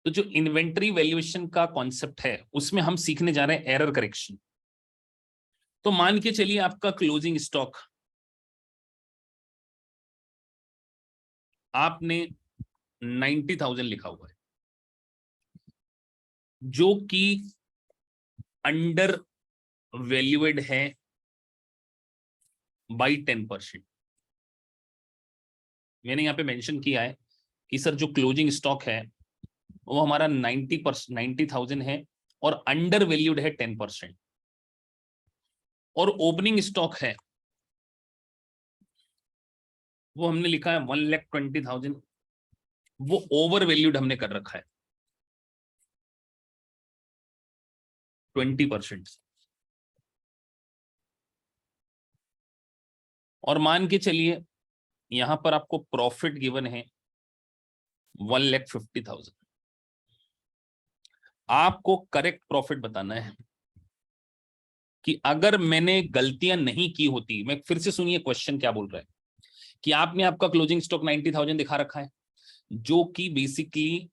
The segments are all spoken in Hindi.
तो जो इन्वेंटरी वैल्यूएशन का कॉन्सेप्ट है उसमें हम सीखने जा रहे हैं एरर करेक्शन। तो मान के चलिए आपका क्लोजिंग स्टॉक आपने 90,000 लिखा हुआ है, जो कि अंडर वैल्यूएड है बाई 10%। मैंने यहां पे मेंशन किया है कि सर जो क्लोजिंग स्टॉक है वो हमारा 90,000 है और अंडर वैल्यूड है 10%, और ओपनिंग स्टॉक है वो हमने लिखा है 1,20,000, वो ओवर वैल्यूड हमने कर रखा है 20%। और मान के चलिए यहां पर आपको प्रॉफिट गिवन है 1,50,000। आपको करेक्ट प्रॉफिट बताना है कि अगर मैंने गलतियां नहीं की होती, मैं फिर से सुनिए क्वेश्चन क्या बोल रहा है कि आपने आपका क्लोजिंग स्टॉक 90,000 दिखा रखा है, जो कि बेसिकली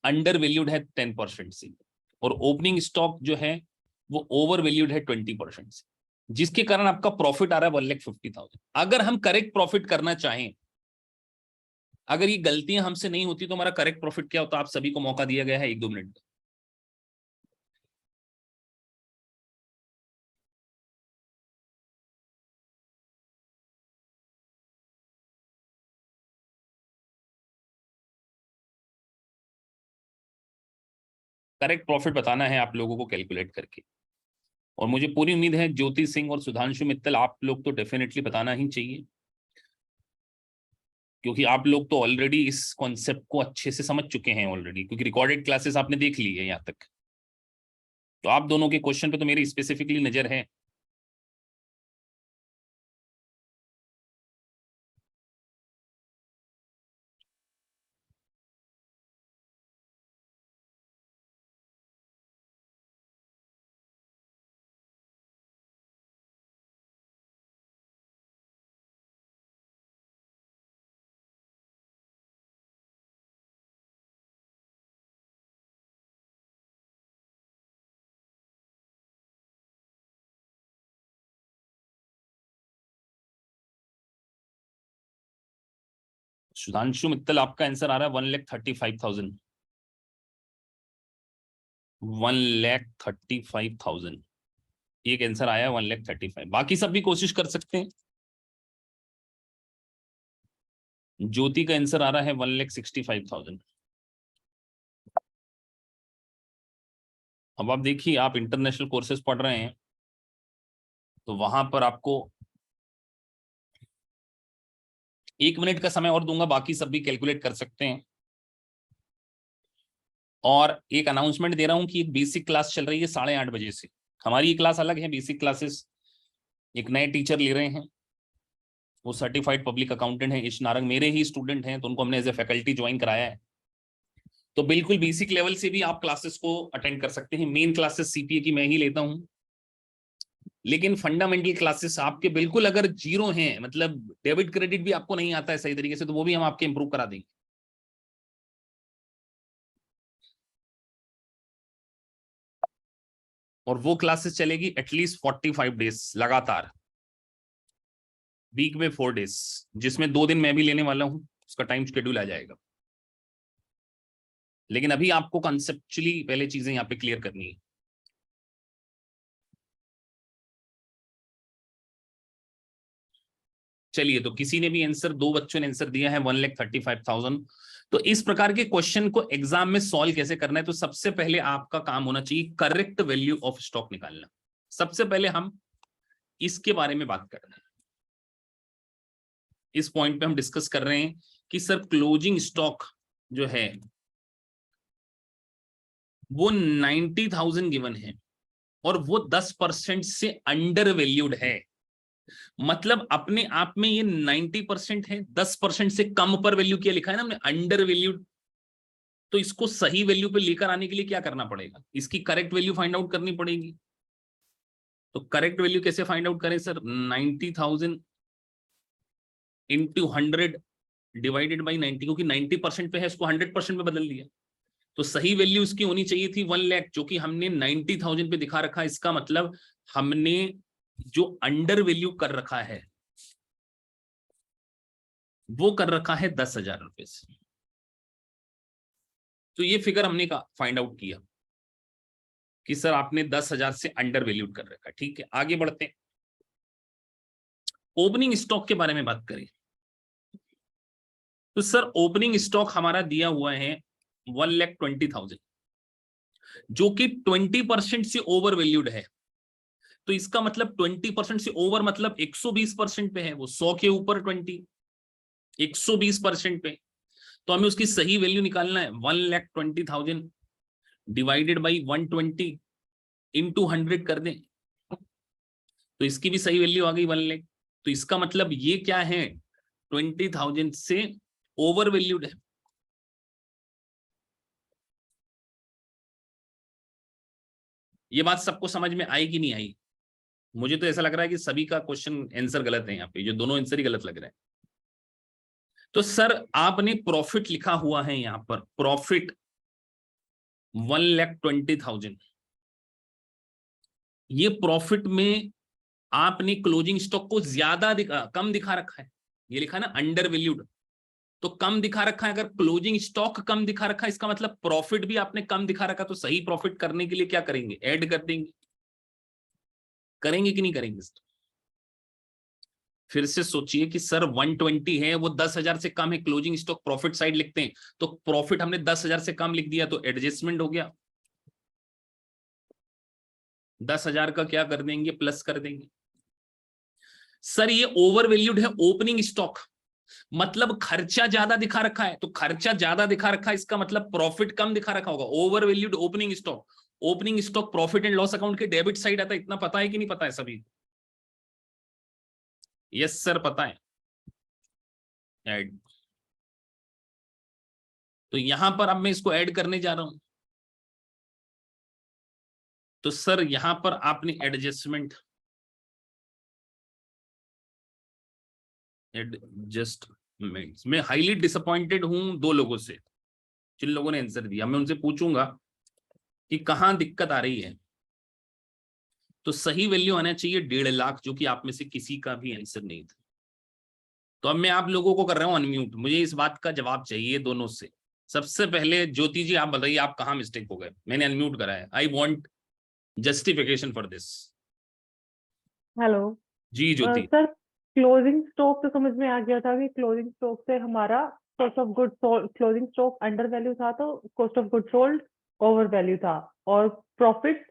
अंडर वैल्यूड है 10% से, और ओपनिंग स्टॉक जो है वो ओवर वैल्यूड है 20% से, जिसके कारण आपका प्रॉफिट आ रहा है 1,50,000। अगर हम करेक्ट प्रॉफिट करना चाहें, अगर ये गलतियां हमसे नहीं होती तो हमारा करेक्ट प्रॉफिट क्या होता, आप सभी को मौका दिया गया है 1-2 मिनट। करेक्ट प्रॉफिट बताना है आप लोगों को कैलकुलेट करके, और मुझे पूरी उम्मीद है ज्योति सिंह और सुधांशु मित्तल आप लोग तो डेफिनेटली बताना ही चाहिए, क्योंकि आप लोग तो ऑलरेडी इस कॉन्सेप्ट को अच्छे से समझ चुके हैं ऑलरेडी, क्योंकि रिकॉर्डेड क्लासेस आपने देख ली है यहाँ तक। तो आप दोनों के क्वेश्चन पे तो मेरी स्पेसिफिकली नजर है। सुधांशु मित्तल आपका आंसर आ रहा है 1,35,000। 1,35,000 एक आंसर आया है 1,35,000। बाकी सब भी कोशिश कर सकते हैं। ज्योति का आंसर आ रहा है 1,65,000। अब आप देखिए, आप इंटरनेशनल कोर्सेज पढ़ रहे हैं तो वहां पर आपको 1 मिनट का समय और दूंगा, बाकी सब भी कैलकुलेट कर सकते हैं। और एक अनाउंसमेंट दे रहा हूं कि एक बेसिक क्लास चल रही है 8:30 बजे से। हमारी ये क्लास अलग है, बेसिक क्लासेस एक नए टीचर ले रहे हैं, वो सर्टिफाइड पब्लिक अकाउंटेंट है, इश नारंग, मेरे ही स्टूडेंट हैं, तो उनको हमने एज ए फैकल्टी ज्वाइन कराया है। तो बिल्कुल बेसिक लेवल से भी आप क्लासेस को अटेंड कर सकते हैं। मेन क्लासेस सीपीए की मैं ही लेता हूं, लेकिन फंडामेंटल क्लासेस आपके बिल्कुल अगर जीरो हैं, मतलब डेबिट क्रेडिट भी आपको नहीं आता है सही तरीके से, तो वो भी हम आपके इंप्रूव करा देंगे। और वो क्लासेस चलेगी एटलीस्ट 45 डेज लगातार, वीक में 4 डेज, जिसमें 2 दिन मैं भी लेने वाला हूं, उसका टाइम शेड्यूल आ जाएगा। लेकिन अभी आपको कंसेप्चुअली पहले चीजें यहाँ पे क्लियर करनी है। चलिए, तो किसी ने भी आंसर, 2 बच्चों ने आंसर दिया है 1,35,000। तो इस प्रकार के क्वेश्चन को एग्जाम में सॉल्व कैसे करना है, तो सबसे पहले आपका काम होना चाहिए करेक्ट वैल्यू ऑफ स्टॉक निकालना। सबसे पहले हम इसके बारे में बात कर रहे हैं, इस पॉइंट पे हम डिस्कस कर रहे हैं कि सर क्लोजिंग स्टॉक जो है वो 90,000 गिवन है और वो 10% से अंडर वैल्यूड है। मतलब अपने आप में ये 90% है, 10% से कम पर वैल्यू किया लिखा है ना हमने, अंडर वैल्यूड। तो इसको सही वैल्यू पे लेकर आने के लिए क्या करना पड़ेगा, इसकी करेक्ट वैल्यू फाइंड आउट करनी पड़ेगी। तो करेक्ट वैल्यू कैसे फाइंड आउट करें सर, 90,000 इंटू 100 डिवाइडेड बाई 90, क्योंकि 90% पे है, इसको 100% में बदल दिया। तो सही वैल्यू उसकी होनी चाहिए थी 1 लाख, जो कि हमने 90,000 पे दिखा रखा है। इसका मतलब हमने जो अंडर वैल्यू कर रखा है वो कर रखा है 10,000 रुपए से। तो ये फिगर हमने फाइंड आउट किया कि सर आपने 10,000 से अंडर वैल्यूड कर रखा। ठीक है, आगे बढ़ते हैं। ओपनिंग स्टॉक के बारे में बात करें तो सर ओपनिंग स्टॉक हमारा दिया हुआ है 1,20,000, जो कि 20% से ओवर वैल्यूड है। तो इसका मतलब 20% से ओवर मतलब 120% पे है, वो 100 के ऊपर 20, 120% पे। तो हमें उसकी सही वैल्यू निकालना है। 1,20,000 डिवाइडेड बाई 120 इंटू 100 कर दें, तो इसकी भी सही वैल्यू आ गई 1 लाख। तो इसका मतलब ये क्या है, 20,000 से ओवर वैल्यूड है। ये बात सबको समझ में आई कि नहीं आई? मुझे तो ऐसा लग रहा है कि सभी का क्वेश्चन आंसर गलत है, यहाँ पे जो दोनों आंसर ही गलत लग रहे हैं। तो सर आपने प्रॉफिट लिखा हुआ है यहां पर, प्रॉफिट 1,20,000। ये प्रॉफिट में आपने क्लोजिंग स्टॉक को कम दिखा रखा है। ये लिखा ना अंडर वैल्यूड, तो कम दिखा रखा है। अगर क्लोजिंग स्टॉक कम दिखा रखा है इसका मतलब प्रॉफिट भी आपने कम दिखा रखा। तो सही प्रॉफिट करने के लिए क्या करेंगे, ऐड कर देंगे। करेंगे कि नहीं करेंगे? फिर से सोचिए कि सर 120 है, वो 10,000 से कम है, क्लोजिंग स्टॉक प्रॉफिट साइड लिखते हैं, तो प्रॉफिट हमने 10,000 से कम लिख दिया, तो एडजस्टमेंट हो गया। 10,000 का क्या कर देंगे, प्लस कर देंगे। सर ये ओवर वैल्यूड है ओपनिंग स्टॉक, मतलब खर्चा ज्यादा दिखा रखा है। तो खर्चा ज्यादा दिखा रखा है इसका मतलब प्रॉफिट कम दिखा रखा होगा। Over valued opening stock, opening stock profit and loss account के डेबिट साइड आता है। इतना पता है कि नहीं पता है सभी? यस सर पता है। ऐड, तो यहां पर अब मैं इसको ऐड करने जा रहा हूं। तो सर यहां पर आपने एडजस्टमेंट, मैं हाईली डिसअपॉइंटेड हूं दो लोगों से, जिन लोगों ने आंसर दिया। मैं उनसे पूछूंगा कि कहां दिक्कत आ रही है। तो सही वैल्यू आना चाहिए 1.5 लाख, जो कि आप में से किसी का भी आंसर नहीं था। तो अब मैं आप लोगों को कर रहा हूं अनम्यूट, मुझे इस बात का जवाब चाहिए दोनों से। सबसे पहले ज्योति जी आप बताइए आप कहां मिस्टेक हो गए, मैंने अनम्यूट करा है। I want justification for this. Hello ji Jyoti. Sir, closing stock तो समझ में आ गया था कि क्लोजिंग स्टॉक से हमारा cost of good sold, closing stock under value था तो cost of good sold over value था, और प्रॉफिट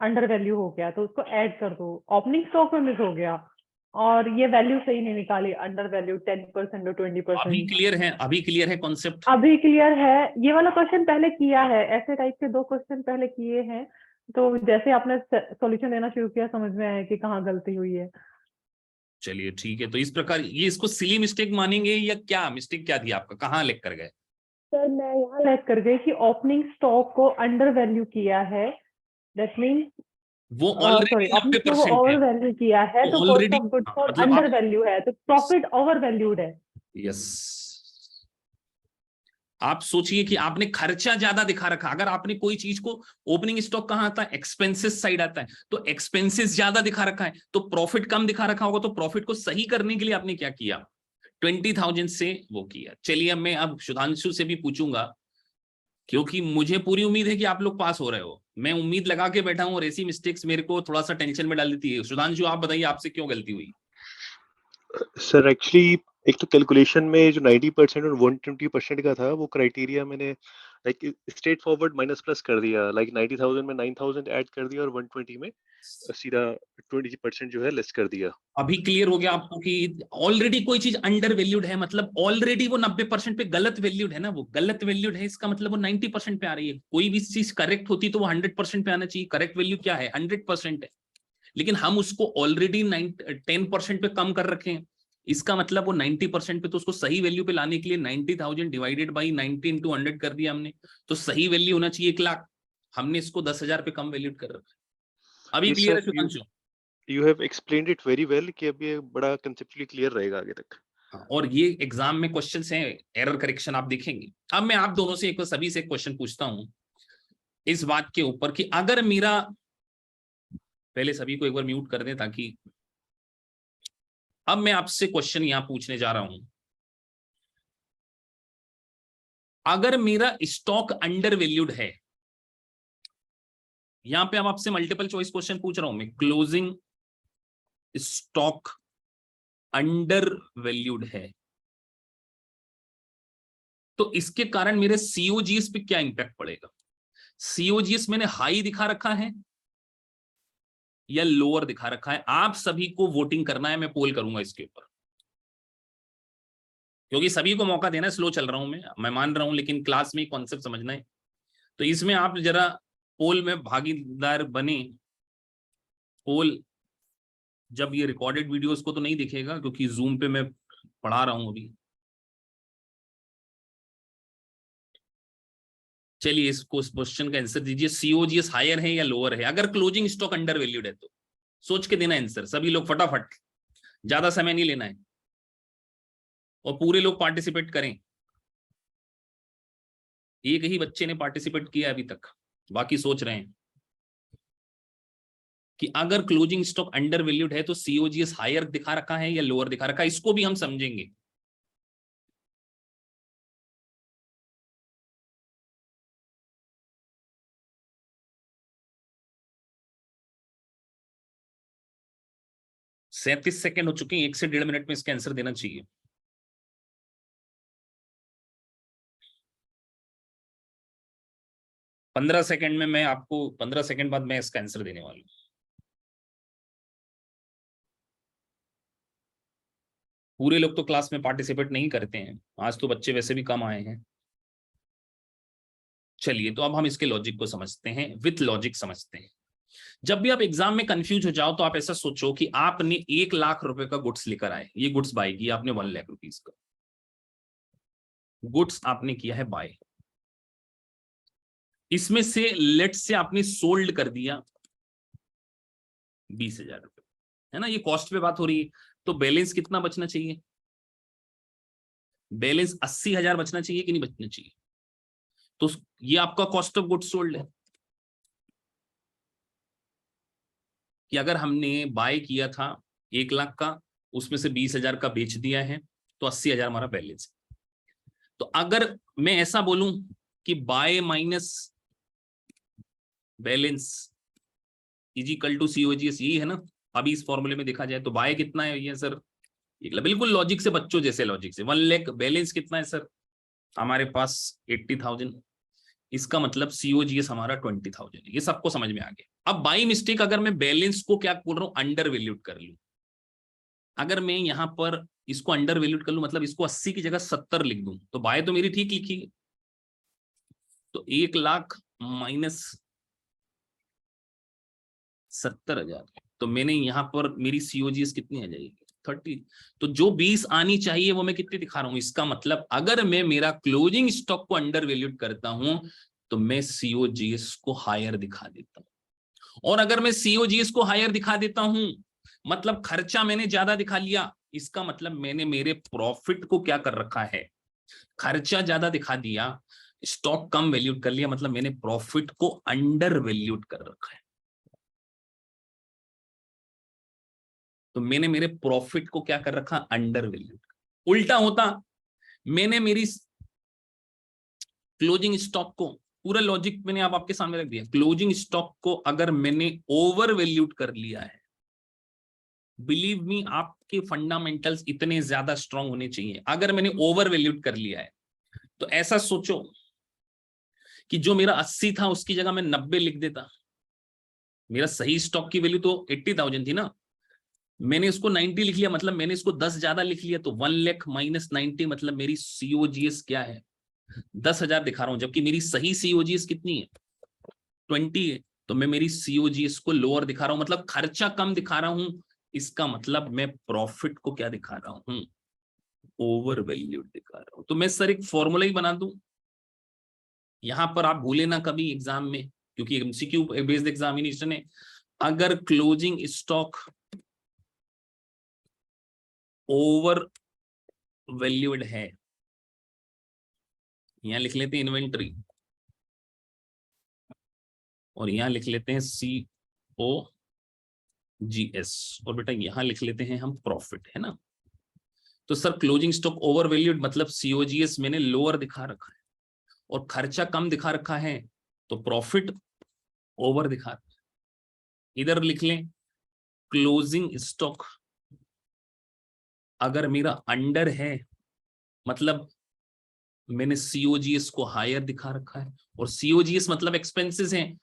अंडर वैल्यू हो गया तो उसको ऐड कर दो। ओपनिंग स्टॉक में मिस हो गया और ये वैल्यू सही नहीं निकाली, अंडर वैल्यू 10% और अभी 20%। क्लियर है, अभी क्लियर है कॉन्सेप्ट? अभी क्लियर है। ये वाला क्वेश्चन पहले किया है, ऐसे टाइप के 2 क्वेश्चन पहले किए हैं, तो जैसे आपने सॉल्यूशन देना शुरू किया समझ में आया कि कहाँ गलती हुई है। चलिए ठीक है, तो इस प्रकार ये इसको सिली मिस्टेक मानेंगे या क्या मिस्टेक क्या थी आपका, कहाँ लिख कर गए? सर मैं यहाँ लेट कर गई कि ओपनिंग स्टॉक को अंडर वैल्यू किया है, दैट मीन वो सॉरी, ऑलरेडी ओपनिंग स्टॉक को 90% है, ओवर वैल्यू किया है वो तो cost already, of goods sold मतलब अंडर आप, वैल्यू है तो प्रॉफिट ओवर वैल्यूड है। यस, आप सोचिए कि आपने खर्चा ज्यादा दिखा रखा। अगर आपने कोई चीज को, ओपनिंग स्टॉक कहाँ आता है, एक्सपेंसेस साइड आता है, तो एक्सपेंसेस ज्यादा दिखा रखा है, तो प्रॉफिट कम दिखा रखा होगा। तो प्रॉफिट को सही करने के लिए आपने क्या किया, 20,000 से वो किया। चलिए अब मैं सुधांशु से भी पूछूंगा, क्योंकि मुझे पूरी उम्मीद है कि आप लोग पास हो रहे हो। मैं उम्मीद लगा के बैठा हूं और ऐसी मिस्टेक्स मेरे को थोड़ा सा टेंशन में डाल देती है। सुधांशु आप बताइए आपसे क्यों गलती हुई? सर एक्चुअली एक तो कैलकुलेशन में जो 90% और 120% का था वो क्राइटेरिया मैंने like straight forward minus plus कर दिया। लाइक 90,000 में 9,000 ऐड कर दिया और 120 में सीधा 20% जो है लेस कर दिया। अभी क्लियर हो गया आपको कि ऑलरेडी कोई चीज अंडर वैल्यूड है, मतलब ऑलरेडी वो 90% पे गलत वैल्यूड है ना, वो गलत वैल्यूड है, इसका मतलब वो 90% पे आ रही है। कोई भी चीज करेक्ट होती तो वो 100% पे आना चाहिए। करेक्ट वैल्यू क्या है, 100% है, लेकिन हम उसको ऑलरेडी 10% पे कम कर रखे हैं। इसका मतलब वो 90% पे, तो उसको सही वैल्यू पे लाने के लिए 90,000 डिवाइडेड बाई 90 इंटू 100 कर दिया हमने। तो सही वैल्यू होना चाहिए 1,00,000, हमने इसको 10,000 पे कम वैल्यूड कर रखा है। अभी ये क्लियर है sir Sudhanshu? You have explained it very well कि अब ये बड़ा कंसेप्चुअली क्लियर रहेगा आगे तक। हाँ, और ये एग्जाम में क्वेश्चंस हैं, एरर करेक्शन आप देखेंगे। अब मैं आप दोनों से एक बार सभी से एक क्वेश्चन पूछता हूं इस बात के ऊपर कि अगर मेरा, पहले सभी को एक बार म्यूट कर दें ताकि, अब मैं आपसे क्वेश्चन यहां पूछने जा रहा हूं, अगर मेरा स्टॉक अंडर वैल्यूड है, यहां पे अब आपसे मल्टीपल चॉइस क्वेश्चन पूछ रहा हूं मैं, क्लोजिंग स्टॉक अंडर वैल्यूड है, तो इसके कारण मेरे सीओजीएस पे क्या इंपैक्ट पड़ेगा? सीओजीएस मैंने हाई दिखा रखा है या लोअर दिखा रखा है? आप सभी को वोटिंग करना है, मैं पोल करूंगा इसके ऊपर, क्योंकि सभी को मौका देना है। स्लो चल रहा हूं मैं मान रहा हूं, लेकिन क्लास में कॉन्सेप्ट समझना है, तो इसमें आप जरा पोल में भागीदार बने। पोल, जब ये रिकॉर्डेड वीडियोस को तो नहीं दिखेगा क्योंकि जूम पे मैं पढ़ा रहा हूं अभी। चलिए इसको, इस क्वेश्चन का आंसर दीजिए, सीओजीएस हायर है या लोअर है? अगर क्लोजिंग स्टॉक अंडर वैल्यूड है तो सोच के देना आंसर, सभी लोग फटाफट, ज्यादा समय नहीं लेना है, और पूरे लोग पार्टिसिपेट करें। एक ही बच्चे ने पार्टिसिपेट किया अभी तक, बाकी सोच रहे हैं कि अगर क्लोजिंग स्टॉक अंडर वैल्यूड है तो सीओजीएस हायर दिखा रखा है या लोअर दिखा रखा है, इसको भी हम समझेंगे। सैंतीस सेकंड हो चुके हैं, 1 से 1.5 मिनट में इसका आंसर देना चाहिए। पंद्रह सेकंड में मैं आपको, 15 सेकंड बाद मैं इसका आंसर देने वाला हूं। पूरे लोग तो क्लास में पार्टिसिपेट नहीं करते हैं, आज तो बच्चे वैसे भी कम आए हैं। चलिए, तो अब हम इसके लॉजिक को समझते हैं, विथ लॉजिक समझते हैं। जब भी आप एग्जाम में कंफ्यूज हो जाओ तो आप ऐसा सोचो कि आपने 1 लाख रुपए का गुड्स लेकर आए, ये गुड्स बाय किया आपने 1 लाख रुपीज का गुड्स आपने किया है बाय, इसमें से लेट से आपने सोल्ड कर दिया 20,000 रुपए, है ना, ये कॉस्ट पे बात हो रही है। तो बैलेंस कितना बचना चाहिए? बैलेंस 80,000 बचना चाहिए कि नहीं बचना चाहिए? तो ये आपका कॉस्ट ऑफ गुड्स सोल्ड है कि अगर हमने बाय किया था 1 लाख का, उसमें से 20,000 का बेच दिया है, तो 80,000 हमारा बैलेंस है। तो अगर मैं ऐसा बोलूं कि buy minus balance is equal to COGS, यही है ना अभी इस फॉर्मूले में देखा जाए, तो बाय कितना है ये सर? बिल्कुल लॉजिक से, बच्चों जैसे लॉजिक से, 1 लाख बैलेंस कितना है सर? हमारे पास 80,000, इसका मतलब सीओजीएस हमारा 20,000, ये सबको समझ में आ गया। अब बाई मिस्टेक अगर मैं बैलेंस को क्या बोल रहा हूं, अंडर वैल्यूड कर लूं, अगर मैं यहां पर इसको अंडर वैल्यूड कर लूं, मतलब इसको 80 की जगह 70 लिख दूं, तो बाय तो मेरी ठीक लिखी है। तो 1 लाख माइनस 70,000, तो मैंने यहां पर मेरी सीओजीएस कितनी आ जाएगी? 30। तो जो 20 आनी चाहिए वो मैं कितनी दिखा रहा हूं? इसका मतलब अगर मैं मेरा क्लोजिंग स्टॉक को अंडर वैल्यूड करता हूं तो मैं सीओजीएस को हायर दिखा देता हूं, और अगर मैं सीओजीएस को हायर दिखा देता हूं मतलब खर्चा मैंने ज्यादा दिखा लिया, इसका मतलब मैंने मेरे प्रॉफिट को क्या कर रखा है? खर्चा ज्यादा दिखा दिया, स्टॉक कम वैल्यूड कर लिया, मतलब मैंने प्रॉफिट को अंडर वैल्यूड कर रखा है। तो मैंने मेरे प्रॉफिट को क्या कर रखा? Under valued. उल्टा होता, मैंने मेरी क्लोजिंग स्टॉक को, पूरा लॉजिक मैंने आप आपके सामने रख दिया, क्लोजिंग स्टॉक को अगर मैंने ओवर वैल्यूड कर लिया है, बिलीव मी आपके फंडामेंटल्स इतने ज्यादा स्ट्रांग होने चाहिए। अगर मैंने ओवर वैल्यूड कर लिया है तो ऐसा सोचो कि जो मेरा 80 था उसकी जगह मैं 90 लिख देता। मेरा सही स्टॉक की वैल्यू तो 80,000 थी ना, मैंने इसको 90 लिख लिया, मतलब मैंने इसको 10 ज्यादा लिख लिया, तो 1 लाख माइनस 90 मतलब मेरी सीओजीएस क्या है? 10,000 दिखा रहा हूं, जबकि मेरी सही सीओजीएस कितनी है? 20 है। तो मैं मेरी सीओजीएस को लोअर दिखा रहा हूं, मतलब खर्चा कम दिखा रहा हूं, इसका मतलब मैं प्रॉफिट को क्या दिखा रहा हूं? ओवर वैल्यूड दिखा रहा हूं। तो मैं सर एक फॉर्मूला ही बना दूं, यहां पर आप भूले ना कभी एग्जाम में, क्योंकि एमसीक्यू बेस्ड एग्जामिनेशन है। अगर क्लोजिंग स्टॉक ओवर वैल्यूड है, यहां लिख लेते हैं इन्वेंट्री और यहां लिख लेते हैं COGS और बेटा यहां लिख लेते हैं हम प्रॉफिट, है ना। तो sir closing stock over valued मतलब COGS मैंने लोअर दिखा रखा है और खर्चा कम दिखा रखा है तो प्रॉफिट ओवर दिखा रखा है। इधर लिख लें क्लोजिंग स्टॉक अगर मेरा अंडर है मतलब मैंने COGS को हायर दिखा रखा है और COGS मतलब एक्सपेंसेस हैं,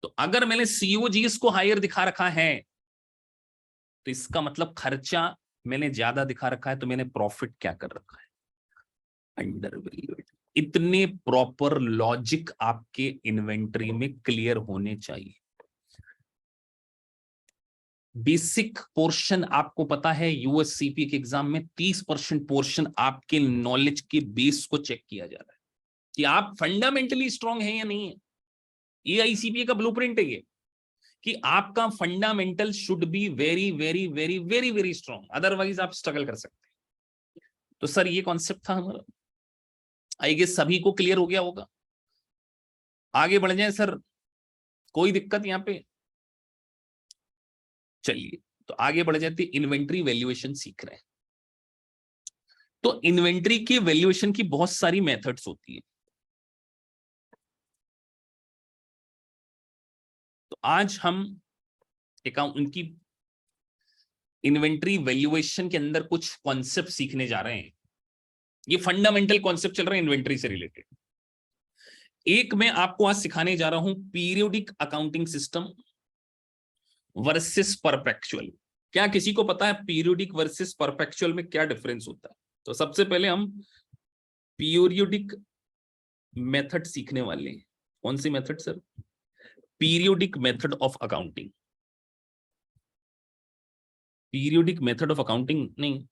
तो अगर मैंने COGS को हायर दिखा रखा है तो इसका मतलब खर्चा मैंने ज्यादा दिखा रखा है, तो मैंने प्रॉफिट क्या कर रखा है, अंडर वैल्यूड। इतने प्रॉपर लॉजिक आपके इन्वेंट्री में क्लियर होने चाहिए। बेसिक पोर्शन आपको पता है यूएससीपी के एग्जाम में 30% पोर्शन आपके नॉलेज के बेस को चेक किया जा रहा है कि आप फंडामेंटली स्ट्रांग हैं या नहीं है। ये आईसीपीए का ब्लूप्रिंट है ये कि आपका fundamental should be very very very very very strong, otherwise आप स्ट्रगल कर सकते हैं। तो सर ये कॉन्सेप्ट था हमारा, आई गेस सभी को क्लियर हो गया होगा। आगे बढ़ जाए सर, कोई दिक्कत यहां पे? चलिए तो आगे बढ़ जाते, इन्वेंट्री वैल्यूएशन सीख रहे हैं। तो इन्वेंट्री की वैल्यूएशन की बहुत सारी मेथड्स होती है। तो आज हम उनकी इन्वेंट्री वैल्यूएशन के अंदर कुछ कॉन्सेप्ट सीखने जा रहे हैं। ये फंडामेंटल कॉन्सेप्ट चल रहे हैं इन्वेंट्री से रिलेटेड। एक मैं आपको आज सिखाने जा रहा हूं periodic accounting system versus perpetual. क्या किसी को पता है पीरियोडिक वर्सेस परपेचुअल में क्या डिफरेंस होता है? तो सबसे पहले हम पीरियोडिक मेथड सीखने वाले हैं। कौन सी method sir? Periodic method of accounting. Periodic method of accounting नहीं,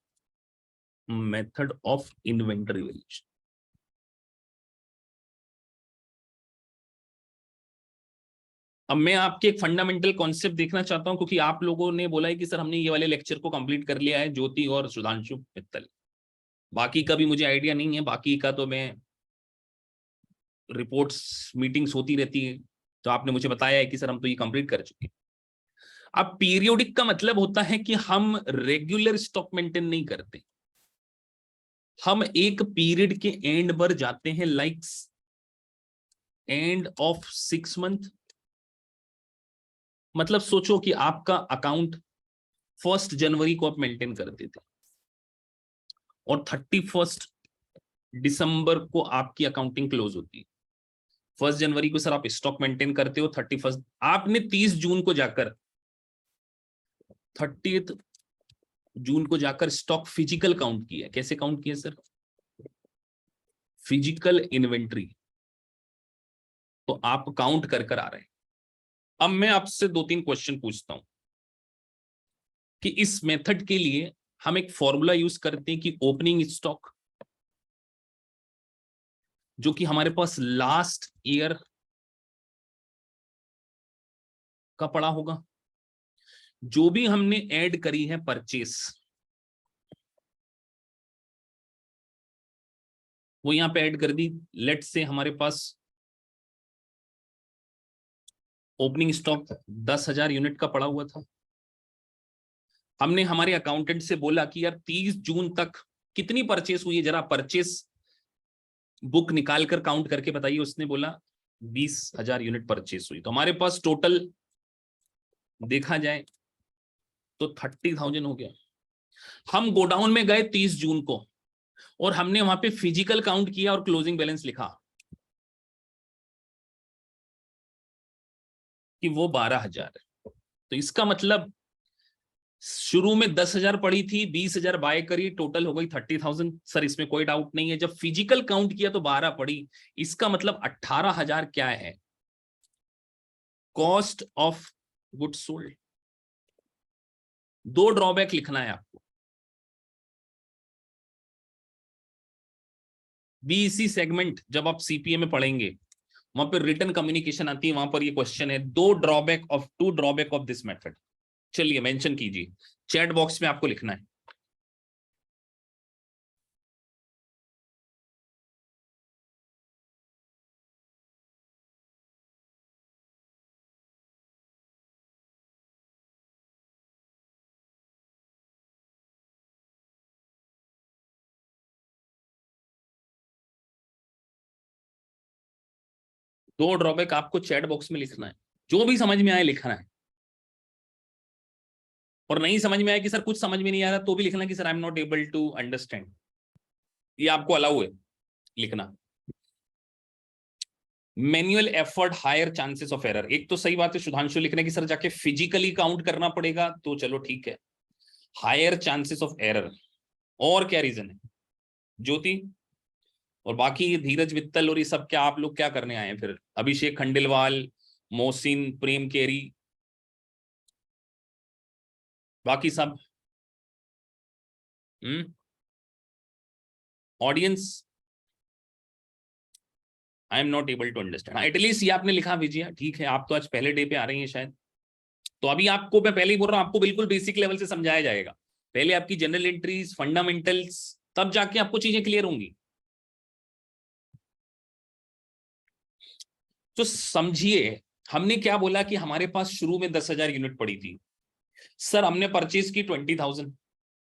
मेथड ऑफ इन्वेंटरी वैल्यूएशन। अब मैं आपके एक फंडामेंटल कॉन्सेप्ट देखना चाहता हूं क्योंकि आप लोगों ने बोला है कि सर हमने ये वाले लेक्चर को कंप्लीट कर लिया है, ज्योति और सुधांशु मित्तल। बाकी का भी मुझे आइडिया नहीं है, बाकी का तो मैं रिपोर्ट्स मीटिंग्स होती रहती है तो आपने मुझे बताया है कि सर हम तो ये कंप्लीट कर चुके हैं। अब पीरियोडिक का मतलब होता है कि हम रेगुलर स्टॉक मेंटेन नहीं करते, हम एक पीरियड के एंड पर जाते हैं, लाइक एंड ऑफ 6 मंथ। मतलब सोचो कि आपका अकाउंट 1 जनवरी को आप मेंटेन करते थे और 31 दिसंबर को आपकी अकाउंटिंग क्लोज होती है। 1 जनवरी को सर आप स्टॉक मेंटेन करते हो, 31 आपने 30 जून को जाकर 30 जून को जाकर स्टॉक फिजिकल काउंट किया। कैसे काउंट किया सर? Physical inventory. तो आप काउंट कर आ रहे हैं। अब मैं आपसे 2-3 क्वेश्चन पूछता हूं कि इस मेथड के लिए हम एक फॉर्मूला यूज करते हैं कि ओपनिंग स्टॉक जो कि हमारे पास लास्ट ईयर का पड़ा होगा, जो भी हमने ऐड करी है परचेस वो यहां पे ऐड कर दी। लेट से हमारे पास ओपनिंग स्टॉक 10,000 यूनिट का पड़ा हुआ था। हमने हमारे अकाउंटेंट से बोला कि यार 30 जून तक कितनी परचेस हुई है, जरा परचेस बुक निकालकर काउंट करके बताइए। उसने बोला 20,000 यूनिट परचेस हुई। तो हमारे पास टोटल देखा जाए तो 30,000 हो गया। हम गोडाउन में गए 30 जून को और हमने वहां पे फिजिकल काउंट किया और क्लोजिंग बैलेंस लिखा कि वो 12,000 है। तो इसका मतलब शुरू में 10,000 पड़ी थी, 20,000 बाय करी, टोटल हो गई 30,000। सर इसमें कोई डाउट नहीं है, जब फिजिकल काउंट किया तो 12 पड़ी, इसका मतलब 18,000 क्या है? Cost of goods sold. 2 drawback लिखना है आपको। बीईसी सेगमेंट जब आप सीपीए में पढ़ेंगे वहां पर रिटन कम्युनिकेशन आती है, वहां पर ये क्वेश्चन है 2 ड्रॉबैक ऑफ दिस मेथड। चलिए मेंशन कीजिए, चैट बॉक्स में आपको लिखना है। दो ड्रॉबैक आपको चैट बॉक्स में लिखना है, जो भी समझ में आए लिखना है। और नहीं समझ में आया कि सर कुछ समझ में नहीं आ रहा, तो भी लिखना कि sir I am not able to understand. ये आपको अलाउ है लिखना। Manual effort, higher chances of error. एक तो सही बात है सुधांशु लिखने की सर जाके फिजिकली काउंट करना पड़ेगा, तो चलो ठीक है। हायर चांसेस ऑफ एरर, और क्या रीजन है ज्योति? और बाकी ये धीरज वित्तल और ये सब क्या आप लोग क्या करने आए हैं फिर? अभिषेक खंडेलवाल, मोहसिन, प्रेम केरी, बाकी सब audience, I am not able to understand. At least ये आपने लिखा विजया, ठीक है, आप तो आज पहले डे पे आ रही हैं शायद, तो अभी आपको मैं पहले ही बोल रहा हूँ, आपको बिल्कुल बेसिक लेवल से समझाया जाएगा। पहले आपकी जनरल एंट्रीज, फंडामेंटल्स, तब जाके आपको चीजें क्लियर होंगी। तो समझिए हमने क्या बोला कि हमारे पास शुरू में 10,000 यूनिट पड़ी थी। सर हमने परचेज की 20,000,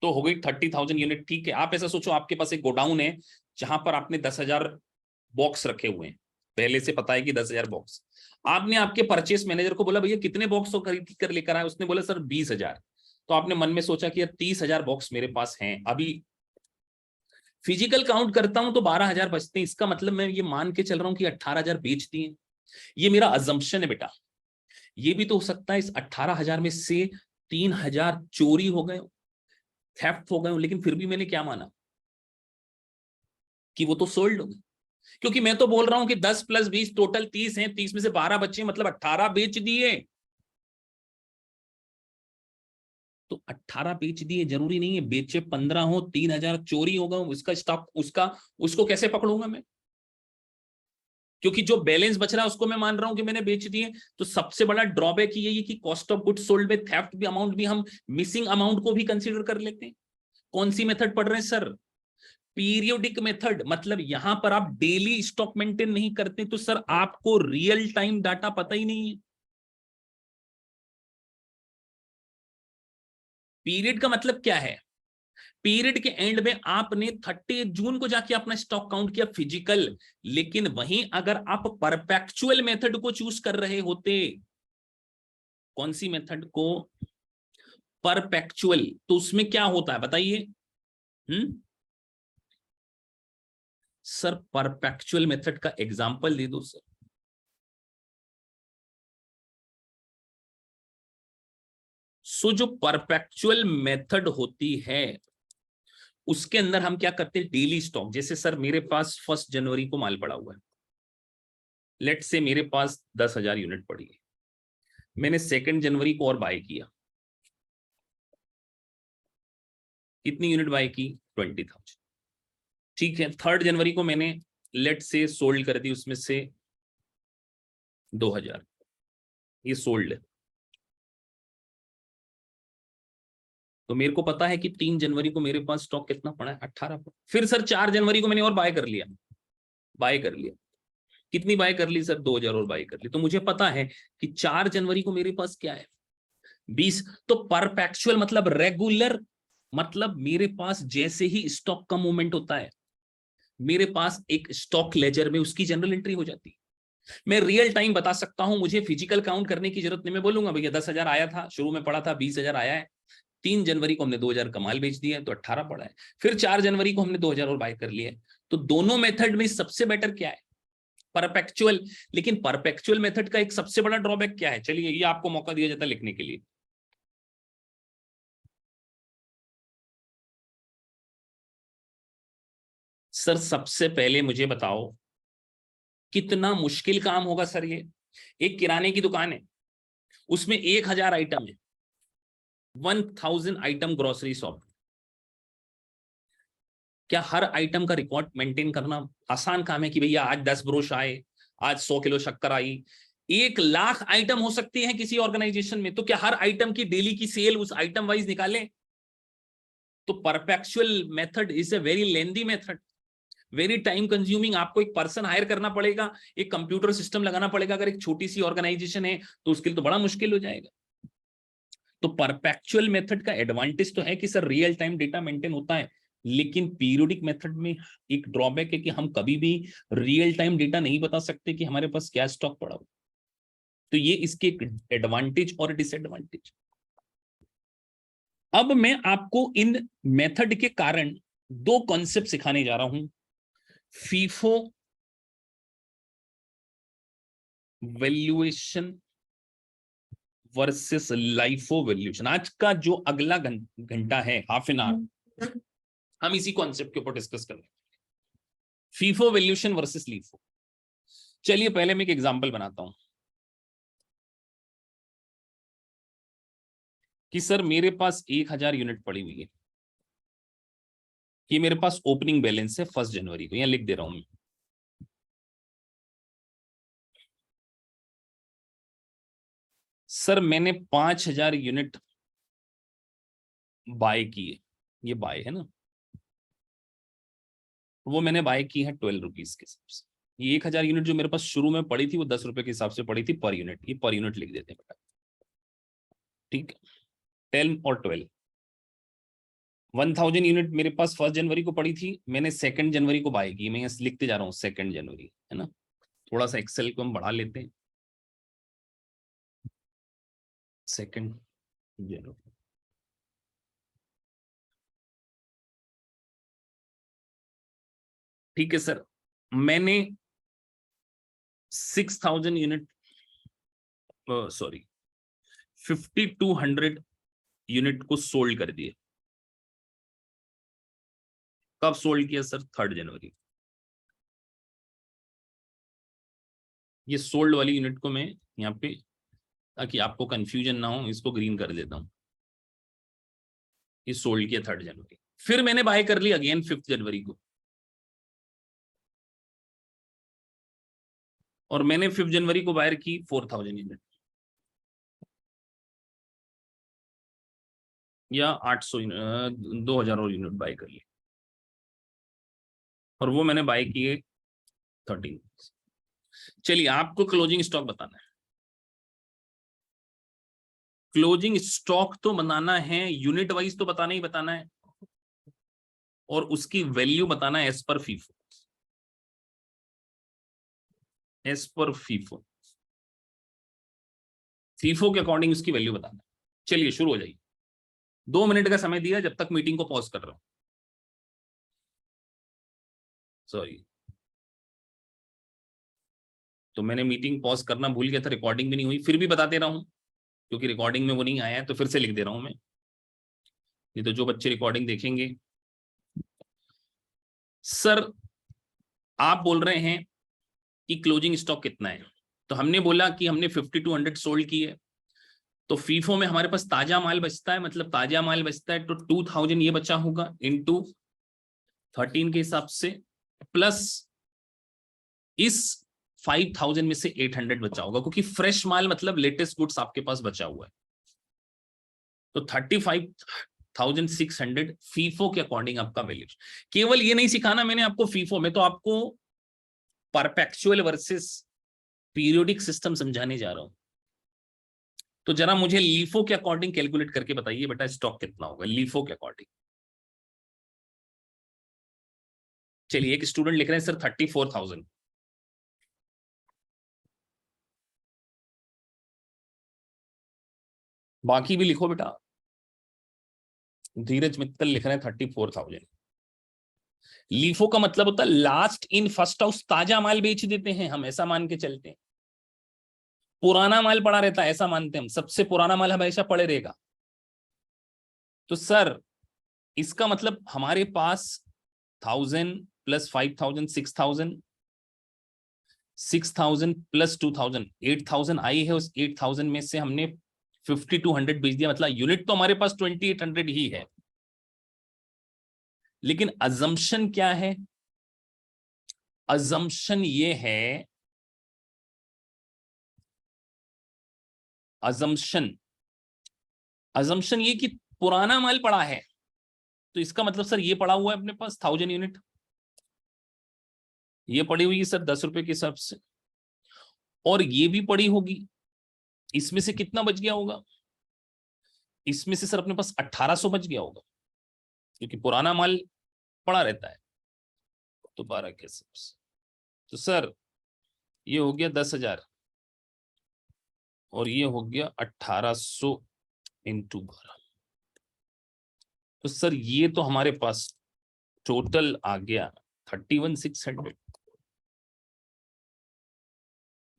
तो हो गई 30,000 यूनिट। ठीक है, आप ऐसा सोचो आपके पास एक गोडाउन है जहां पर आपने 10,000 बॉक्स रखे हुए हैं, पहले से पता है कि 10,000 बॉक्स। आपने आपके परचेस मैनेजर को बोला भैया कितने बॉक्स खरीद कर लेकर आए? उसने बोला सर 20,000। तो आपने मन में सोचा कि यार 30,000 बॉक्स मेरे पास हैं, अभी फिजिकल काउंट करता हूं तो 12,000 बचते हैं। इसका मतलब मैं ये मान के चल रहा हूं कि 18,000 बेच दिए। ये मेरा अजम्पशन है बेटा। ये भी तो हो सकता है इस 18,000 में से 3,000 चोरी हो गए, थेफ्ट हो गए, लेकिन फिर भी मैंने क्या माना कि वो तो सोल्ड हो गए। क्योंकि मैं तो बोल रहा हूं कि 10 + 20 टोटल 30 हैं, 30 में से 12 बच्चे, मतलब 18 बेच दिए। तो 18 बेच दिए, जरूरी नहीं है बेचे 15 हो, 3,000 चोरी होगा, उसका स्टॉक, उसको कैसे पकड़ूंगा मैं? क्योंकि जो बैलेंस बच रहा है उसको मैं मान रहा हूं कि मैंने बेच दिए। तो सबसे बड़ा ड्रॉबैक ये है कि कॉस्ट ऑफ गुड्स सोल्ड में थेफ्ट भी अमाउंट भी हम मिसिंग अमाउंट को भी कंसीडर कर लेते हैं। कौन सी मेथड पढ़ रहे हैं सर? Periodic method. मतलब यहां पर आप डेली स्टॉक मेंटेन नहीं करते, तो सर आपको रियल टाइम डाटा पता ही नहीं है। पीरियड का मतलब क्या है? पीरियड के एंड में आपने 30 जून को जाके अपना स्टॉक काउंट किया फिजिकल, लेकिन वहीं अगर आप परपेक्चुअल मेथड को चूज कर रहे होते, कौन सी मेथड को? परपेक्चुअल, तो उसमें क्या होता है बताइए? सर परपेक्चुअल मेथड का एग्जांपल दे दो सर। सो जो परपेक्चुअल मेथड होती है उसके अंदर हम क्या करते हैं? Daily stock. जैसे सर मेरे पास 1 जनवरी को माल पड़ा हुआ है, लेट से मेरे पास 10,000 यूनिट पड़ी है, मैंने 2 जनवरी को और बाय किया। कितनी यूनिट बाय की? 20,000। ठीक है, 3 जनवरी को मैंने लेट से सोल्ड कर दी, उसमें से 2,000, ये सोल्ड है। तो मेरे को पता है कि 3 जनवरी को मेरे पास स्टॉक कितना पड़ा है? 18। फिर सर 4 जनवरी को मैंने और बाय कर लिया, कितनी बाय कर ली सर? 2,000 और बाय कर ली। तो मुझे पता है कि 4 जनवरी को मेरे पास क्या है? 20। तो परपेक्चुअल मतलब रेगुलर, मतलब मेरे पास जैसे ही स्टॉक का मूवमेंट होता है मेरे पास एक स्टॉक लेजर में उसकी जनरल एंट्री हो जाती है। मैं रियल टाइम बता सकता हूं, मुझे फिजिकल काउंट करने की जरूरत नहीं। मैं बोलूंगा भैया 10,000 आया था, शुरू में पड़ा था 20,000 आया है, 3 जनवरी को हमने 2,000 कमाल बेच दिया है, तो 18 पड़ा है। फिर 4 जनवरी को हमने 2,000 और बाय कर लिया है। तो दोनों मेथड में सबसे बेटर क्या है? परपेक्चुअल। लेकिन परपेक्चुअल मेथड का एक सबसे बड़ा ड्रॉबैक क्या है? चलिए ये आपको मौका दिया जाता है लिखने के लिए। सर सबसे पहले मुझे बताओ कितना मुश्किल काम होगा सर ये। एक किराने की दुकान है, उसमें 1,000 आइटम है, 1,000 आइटम ग्रोसरी शॉप। क्या हर आइटम का रिकॉर्ड मेंटेन करना आसान काम है कि भैया आज 10 ब्रोश आए, आज 100 किलो शक्कर आई, 1,00,000 आइटम हो सकते हैं किसी ऑर्गेनाइजेशन में, तो क्या हर आइटम की डेली की सेल उस आइटम वाइज निकालें? तो perpetual method is a very lengthy method, very time consuming. आपको एक पर्सन हायर करना पड़ेगा, एक कंप्यूटर सिस्टम लगाना पड़ेगा। अगर एक छोटी सी ऑर्गेनाइजेशन है तो उसके लिए तो बड़ा मुश्किल हो जाएगा। तो परपेचुअल मेथड का एडवांटेज तो है कि sir real time data maintain होता है, लेकिन पीरियोडिक मेथड में एक ड्रॉबैक है कि हम कभी भी रियल टाइम डेटा नहीं बता सकते कि हमारे पास क्या स्टॉक पड़ा हो। तो ये इसके एडवांटेज और डिसएडवांटेज। अब मैं आपको इन मेथड के कारण दो कॉन्सेप्ट सिखाने जा रहा हूं, FIFO valuation versus LIFO valuation. आज का जो अगला घंटा है, हाफ एन आवर, हम इसी कॉन्सेप्ट के ऊपर डिस्कस करेंगे, फीफो वैल्यूएशन वर्सेस लीफो। चलिए पहले मैं एक एग्जांपल बनाता हूं कि सर मेरे पास 1,000 यूनिट पड़ी हुई है, ये मेरे पास ओपनिंग बैलेंस है 1 जनवरी को, यहां लिख दे रहा हूं मैं। सर मैंने 5,000 यूनिट बाय किए, ये बाय है ना, वो मैंने बाय की है 12 रुपीज के हिसाब से। ये 1,000 यूनिट जो मेरे पास शुरू में पड़ी थी वो 10 रुपए के हिसाब से पड़ी थी पर यूनिट, ये पर यूनिट लिख देते हैं बेटा, ठीक है। 10 और 12, 1000 यूनिट मेरे पास 1 जनवरी को पड़ी थी, मैंने 2 जनवरी को बाय की। मैं यहाँ लिखते जा रहा हूँ 2 जनवरी, है ना। थोड़ा सा एक्सेल को हम बढ़ा लेते हैं, 2 जनवरी, ठीक है सर। मैंने 6,000 यूनिट, सॉरी 5,200 यूनिट को सोल्ड कर दिए। कब सोल्ड किया सर? 3 जनवरी। ये सोल्ड वाली यूनिट को मैं यहाँ पे, ताकि आपको कंफ्यूजन ना हो, इसको ग्रीन कर देता हूं। ये सोल्ड किया 3 जनवरी, फिर मैंने बाय कर ली अगेन 5 जनवरी को, और मैंने 5 जनवरी को बायर की 4,000 यूनिट या 800 2,000 और यूनिट बाय कर ली, और वो मैंने बाय किए 13। चलिए आपको क्लोजिंग स्टॉक बताना है। क्लोजिंग स्टॉक तो बनाना है, यूनिट वाइज तो बताना ही बताना है, और उसकी वैल्यू बताना है as per FIFO, as per FIFO, FIFO के अकॉर्डिंग उसकी वैल्यू बताना है। चलिए शुरू हो जाइए, 2 मिनट का समय दिया, जब तक मीटिंग को पॉज कर रहा हूं। सॉरी, तो मैंने मीटिंग पॉज करना भूल गया था, रिकॉर्डिंग भी नहीं हुई, फिर भी बता दे रहा हूं क्योंकि रिकॉर्डिंग में वो नहीं आया है, तो फिर से लिख दे रहा हूं मैं। ये तो जो बच्चे रिकॉर्डिंग देखेंगे, सर आप बोल रहे हैं कि क्लोजिंग स्टॉक कितना है, तो हमने बोला कि हमने 5,200 सोल्ड की है, तो फीफो में हमारे पास ताजा माल बचता है, मतलब ताजा माल बचता है तो 2,000 ये बचा होगा इनटू 13 के हिसाब से, प्लस इस 5,000 में से 800 बचा होगा, क्योंकि फ्रेश माल मतलब लेटेस्ट गुड्स आपके पास बचा हुआ है। तो 35,600 फीफो के अकॉर्डिंग आपका वैल्यू। केवल ये नहीं सिखाना मैंने आपको फीफो में, तो आपको परपेचुअल वर्सेस पीरियोडिक सिस्टम समझाने जा रहा हूं। तो जरा मुझे लीफो के अकॉर्डिंग कैलकुलेट करके बताइए बेटा, स्टॉक कितना होगा लीफो के अकॉर्डिंग। चलिए एक स्टूडेंट लिख रहे हैं सर 34,000, बाकी भी लिखो बेटा। धीरज मित्तल लिख रहे हैं 34,000। लीफो का मतलब होता है लास्ट इन फर्स्ट हाउस, ताजा माल बेच देते हैं हम, ऐसा मान के चलते हैं। पुराना माल पड़ा रहता है ऐसा मानते हैं हम, सबसे पुराना माल हमेशा पड़े रहेगा। तो सर इसका मतलब हमारे पास 1,000 प्लस 5,000 6,000, 6,000 प्लस 2,000 8,000 आई है। उस 8,000 में से हमने 5,200 बेच दिया, मतलब यूनिट तो हमारे पास 2,800 ही है। लेकिन अजम्पशन क्या है? अजम्पशन ये है अजम्पशन ये कि पुराना माल पड़ा है, तो इसका मतलब सर ये पड़ा हुआ है अपने पास 1000 यूनिट, ये पड़ी हुई है सर 10 रुपए के हिसाब से, और ये भी पड़ी होगी, इसमें से कितना बच गया होगा, इसमें से सर अपने पास 1800 बच गया होगा, क्योंकि पुराना माल पड़ा रहता है। तो 12 के हिसाब से तो सर ये हो गया 10,000 और ये हो गया 1800 इंटू 12। तो सर ये तो हमारे पास टोटल आ गया 31,600।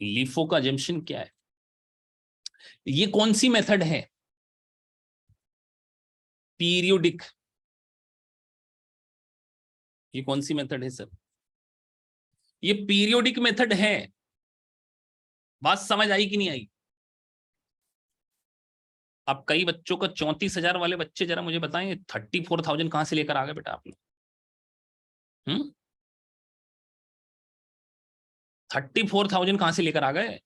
लीफो का जंक्शन क्या है? ये कौन सी मेथड है? पीरियोडिक। ये कौन सी मेथड है सर? ये पीरियोडिक मेथड है। बात समझ आई कि नहीं आई? अब कई बच्चों का 34,000 वाले बच्चे जरा मुझे बताएं 34,000 कहां से लेकर आ गए बेटा आप लोग? 34,000 कहां से लेकर आ गए?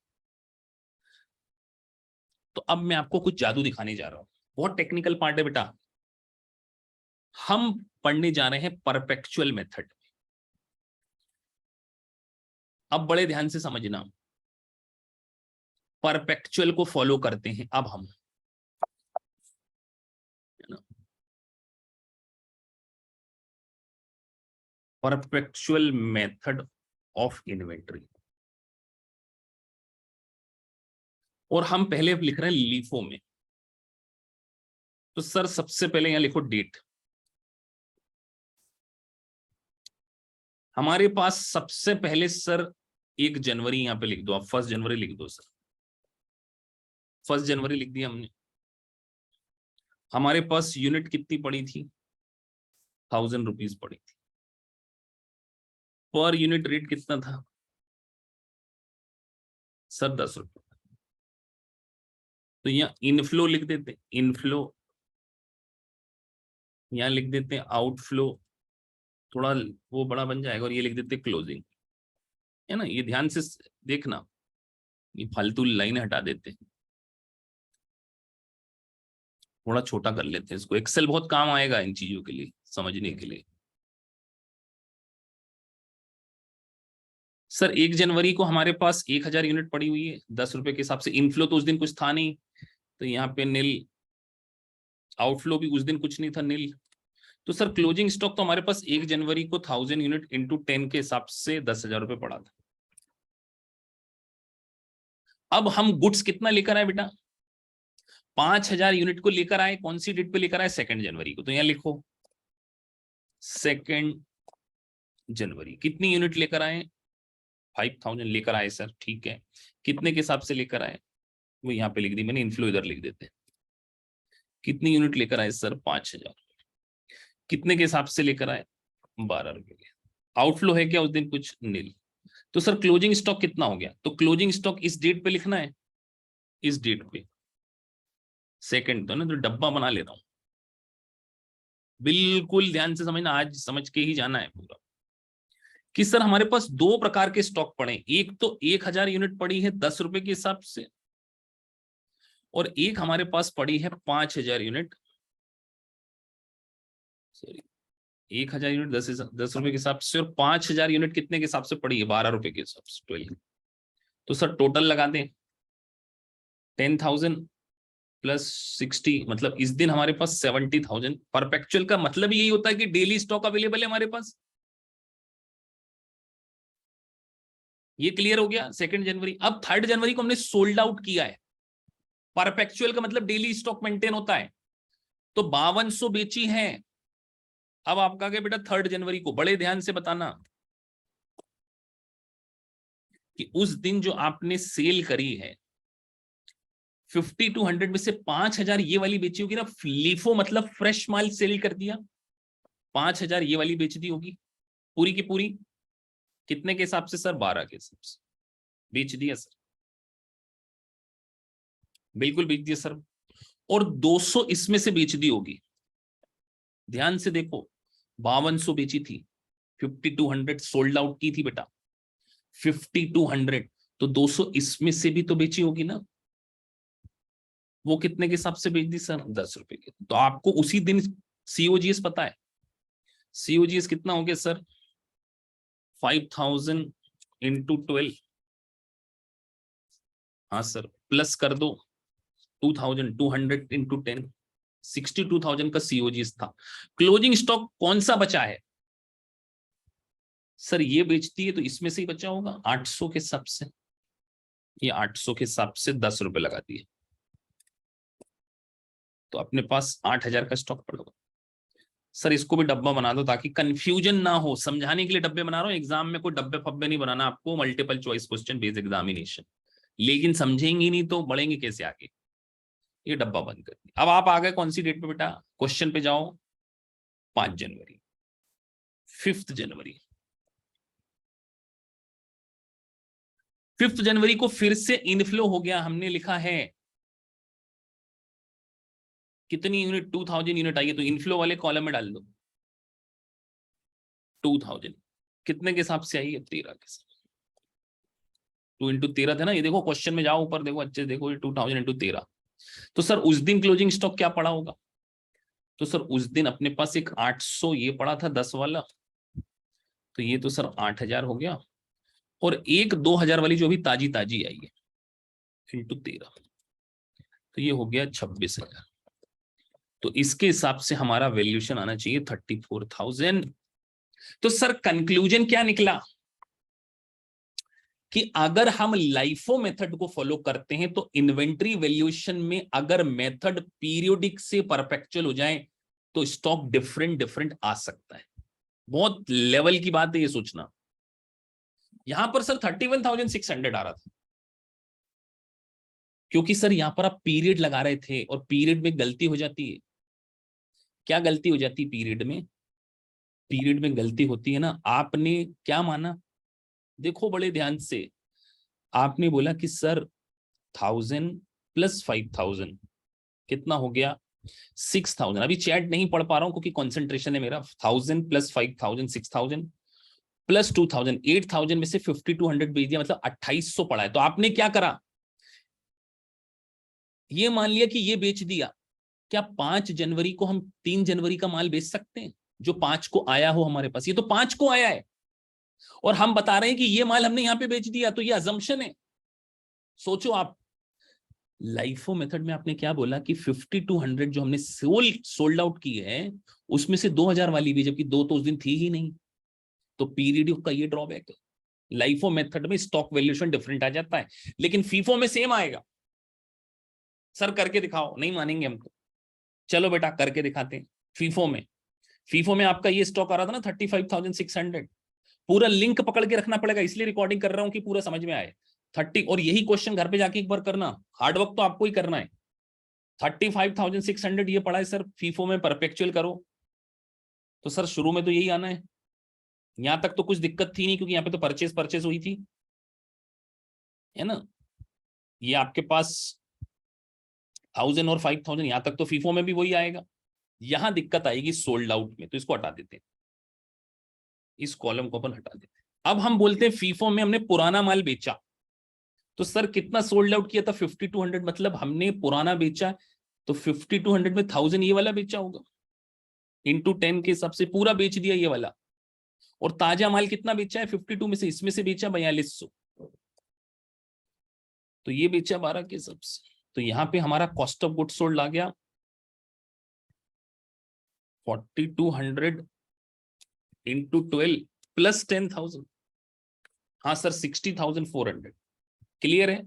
तो अब मैं आपको कुछ जादू दिखाने जा रहा हूं, बहुत टेक्निकल पार्ट है बेटा। हम पढ़ने जा रहे हैं परपेचुअल मेथड। अब बड़े ध्यान से समझना, परपेचुअल को फॉलो करते हैं अब हम, परपेचुअल मेथड ऑफ इन्वेंटरी। और हम पहले लिख रहे हैं लीफो में। तो सर सबसे पहले यहां लिखो डेट। हमारे पास सबसे पहले सर 1 जनवरी यहां पे लिख दो, आप 1 जनवरी लिख दो सर, 1 जनवरी लिख दिया हमने। हमारे पास यूनिट कितनी पड़ी थी? 1000 रुपीज पड़ी थी। पर यूनिट रेट कितना था सर? 10 रुपये। तो यहाँ इनफ्लो लिख देते, इनफ्लो, यहाँ लिख देते हैं आउटफ्लो, थोड़ा वो बड़ा बन जाएगा, और ये लिख देते क्लोजिंग, है ना। ये ध्यान से देखना, ये फालतू लाइन हटा देते हैं, थोड़ा छोटा कर लेते हैं इसको। एक्सेल बहुत काम आएगा इन चीजों के लिए, समझने के लिए। सर 1 जनवरी को हमारे पास 1000 यूनिट पड़ी हुई है 10 रुपए के हिसाब से। इनफ्लो तो उस दिन कुछ था नहीं, तो यहाँ पे नील। आउटफ्लो भी उस दिन कुछ नहीं था, नील। तो सर क्लोजिंग स्टॉक तो हमारे पास 1 जनवरी को 1000 यूनिट इंटू 10 के हिसाब से 10,000 रुपए पड़ा था। अब हम गुड्स कितना लेकर आए बेटा? 5000 यूनिट को लेकर आए। कौन सी डेट पे लेकर आए? 2 जनवरी को। तो यहां लिखो 2 जनवरी। कितनी यूनिट लेकर आए? 5000 लेकर आए सर, ठीक है। कितने के हिसाब से लेकर आए? वो यहाँ पे लिख दी मैंने, इनफ्लो इधर लिख देते हैं। कितनी यूनिट लेकर आए सर? 5000। कितने के हिसाब से लेकर आए? 12 रुपए। आउटफ्लो है क्या उस दिन? कुछ नील। तो सर क्लोजिंग स्टॉक कितना हो गया? तो क्लोजिंग स्टॉक इस डेट पे लिखना है, इस डेट पे। सेकंड तो ना, तो डब्बा बना ले रहा हूं, बिल्कुल ध्यान से समझना, आज समझ के ही जाना है पूरा। कि सर हमारे पास 2 प्रकार के स्टॉक पड़े। एक तो 1000 यूनिट पड़ी है 10 रुपए के हिसाब से, और एक हमारे पास पड़ी है 5000 यूनिट, सॉरी 1000 यूनिट 10 रुपए के हिसाब से, और 5000 यूनिट कितने के हिसाब से पड़ी है? 12 रुपए के हिसाब से, 12। तो सर टोटल लगा दें 10,000 प्लस 60, मतलब इस दिन हमारे पास 70,000। परपेचुअल का मतलब यही होता है कि डेली स्टॉक अवेलेबल है हमारे पास। ये क्लियर हो गया 2 जनवरी। अब 3 जनवरी को हमने सोल्ड आउट किया है। परपेचुअल का मतलब डेली स्टॉक मेंटेन होता है, तो 5200 बेची है। अब आपका क्या बेटा 3 जनवरी को, बड़े ध्यान से बताना कि उस दिन जो आपने सेल करी है 50 to 100 में से 5000 ये वाली बेची होगी ना। लीफो मतलब फ्रेश माल सेल कर दिया, 5000 ये वाली बेच दी होगी पूरी की पूरी। कितने के हिसाब से सर? 12 के हिसाब से बेच दिया सर, बिल्कुल बेच दिया सर। और 200 इसमें से बेच दी होगी, ध्यान से देखो। 5200 बेची थी, 50 to 100 सोल्ड आउट की थी बेटा, 50 to 100, तो 200 इसमें से भी तो बेची होगी ना। वो कितने के हिसाब से बेच दी सर? 10 रुपए के। तो आपको उसी दिन COGS पता है, COGS कितना हो गया सर? 5000 इंटू 12, हाँ सर, प्लस कर दो 2200 इंटू 10, 62,000 का COGS था। क्लोजिंग स्टॉक कौन सा बचा है सर? ये बेचती है तो इसमें से ही बचा होगा 800 के हिसाब से, ये 800 के हिसाब से 10 रुपए लगा दिए, तो अपने पास 8000 का स्टॉक पड़ा होगा। सर इसको भी डब्बा बना दो ताकि कंफ्यूजन ना हो, समझाने के लिए डब्बे बना रहा हूं, एग्जाम में कोई डब्बे फब्बे नहीं बनाना आपको, multiple choice question based examination. लेकिन समझेंगे नहीं तो बढ़ेंगे कैसे आगे? ये डब्बा बंद कर दिया। अब आप आ गए कौन सी डेट पे बेटा? क्वेश्चन पे जाओ, 5 जनवरी, 5 जनवरी, 5 जनवरी को फिर से इनफ्लो हो गया। हमने लिखा है कितनी यूनिट? 2000 यूनिट आई है, तो इनफ्लो वाले कॉलम में डाल दो 2000। कितने के हिसाब से आई है? 13 के हिसाब। 2 इंटू 13 थे ना, ये देखो क्वेश्चन में जाओ ऊपर देखो, अच्छे देखो, ये 2000 इंटू 13। तो सर उस दिन क्लोजिंग स्टॉक क्या पड़ा होगा? तो सर उस दिन अपने पास एक 800 ये पड़ा था 10 वाला, तो ये तो सर 8000 हो गया, और एक 2000 वाली जो भी ताजी ताजी आई है इंटू 13, तो ये हो गया 26,000। तो इसके हिसाब से हमारा वैल्यूएशन आना चाहिए 34,000। तो सर कंक्लूजन क्या निकला कि अगर हम लाइफो मेथड को फॉलो करते हैं तो इन्वेंट्री वैल्यूएशन में अगर मेथड पीरियोडिक से परपेचुअल हो जाए तो स्टॉक डिफरेंट डिफरेंट आ सकता है। बहुत लेवल की बात है ये सोचना। यहां पर सर 31,600 आ रहा था, क्योंकि सर यहां पर आप पीरियड लगा रहे थे और पीरियड में गलती हो जाती है। क्या गलती हो जाती है पीरियड में? पीरियड में गलती होती है ना, आपने क्या माना, देखो बड़े ध्यान से, आपने बोला कि सर 1000 प्लस 5000 कितना हो गया? 6000। अभी चैट नहीं पढ़ पा रहा हूं क्योंकि कंसंट्रेशन है मेरा। 1000 प्लस 5000 6000 प्लस 2000 8000 में से 5200 भेज दिया, मतलब 2800 पड़ा है। तो आपने क्या करा, ये मान लिया कि ये बेच दिया। क्या 5 जनवरी को हम 3 जनवरी का माल बेच सकते हैं जो 5 को आया हो हमारे पास? ये तो 5 को आया है और हम बता रहे हैं कि ये माल हमने यहां पे बेच दिया, तो ये अजम्पशन है। सोचो आप, लाइफो मेथड में आपने क्या बोला कि 5200 जो हमने सोल्ड आउट की है उसमें से 2000 वाली भी, जबकि दो तो उस दिन थी ही नहीं, तो पीरियड का ये ड्रॉबैक है। लाइफो मेथड में स्टॉक वैल्यूएशन डिफरेंट आ जाता है, लेकिन फीफो में सेम आएगा। सर करके दिखाओ, नहीं मानेंगे हम तो। चलो बेटा करके दिखाते हैं। फीफो में आपका ये स्टॉक आ रहा था ना 35,600। पूरा लिंक पकड़ के रखना पड़ेगा, इसलिए रिकॉर्डिंग कर रहा हूं कि पूरा समझ में आए। 30, और यही क्वेश्चन घर पे जाके एक बार करना, हार्डवर्क तो आपको ही करना है। 35,600 ये पड़ा है सर फीफो में, परपेचुअल करो तो सर शुरू में तो यही आना है। यहां तक तो कुछ दिक्कत थी नहीं क्योंकि यहाँ पे तो परचेस हुई थी, है ना। ये आपके पास 1000 और 5000, यहां तक तो फीफो में भी वही आएगा। यहां दिक्कत आएगी सोल्ड आउट में, तो इसको हटा देते हैं, इस कॉलम को अपन हटा देते हैं। अब हम बोलते हैं फीफो में हमने पुराना माल बेचा, तो सर कितना सोल्ड आउट किया था? 5200, मतलब हमने पुराना बेचा, तो 5200 में 1000 ये वाला बेचा होगा, इंटू 10 के हिसाब से पूरा बेच दिया ये वाला। और ताजा माल कितना बेचा है? 52 में से इसमें से बेचा 4200, तो ये बेचा 12 के हिसाब से। तो यहां पे हमारा कॉस्ट ऑफ गुड्स सोल्ड आ गया 4200 इंटू 12 प्लस 10,000, हाँ सर 60,400। क्लियर है?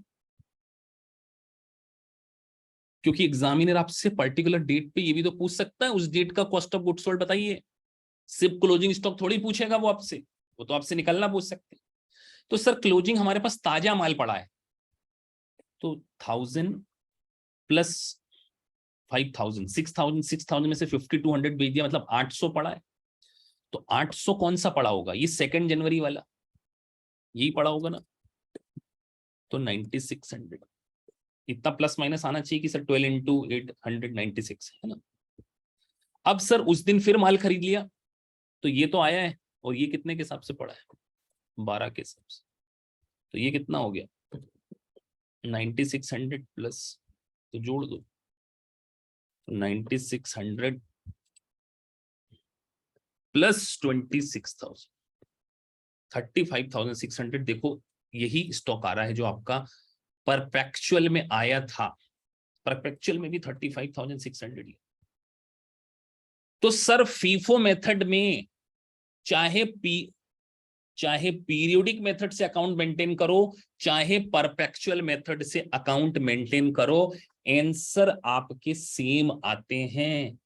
क्योंकि एग्जामिनर आपसे पर्टिकुलर डेट पे ये भी तो पूछ सकता है, उस डेट का कॉस्ट ऑफ गुड्स सोल्ड बताइए। सिर्फ क्लोजिंग स्टॉक थोड़ी पूछेगा वो आपसे, वो तो आपसे निकलना पूछ सकते हैं। तो सर क्लोजिंग हमारे पास ताजा माल पड़ा है, तो 1000 प्लस 5000 6000 में से 5200 भेज दिया, मतलब 800 पड़ा है। तो 800 कौन सा पड़ा होगा? ये 2 जनवरी वाला, यही पड़ा होगा ना, तो 9600। इतना प्लस माइनस आना चाहिए कि सर 12 इंटू 896 है ना। अब सर उस दिन फिर माल खरीद लिया, तो ये तो आया है, और ये कितने के हिसाब से पड़ा है? 12 के हिसाब से। तो ये कितना हो गया? 9600 प्लस, तो जोड़ दो 9600 प्लस 26,000, 35,600। देखो यही स्टॉक आ रहा है जो आपका परपेचुअल में आया था, परपेचुअल में भी 35,600 ही। तो सर फीफो मेथड में चाहे पीरियोडिक मेथड से अकाउंट मेंटेन करो, चाहे परपेचुअल मेथड से अकाउंट मेंटेन करो, आंसर आपके सेम आते हैं।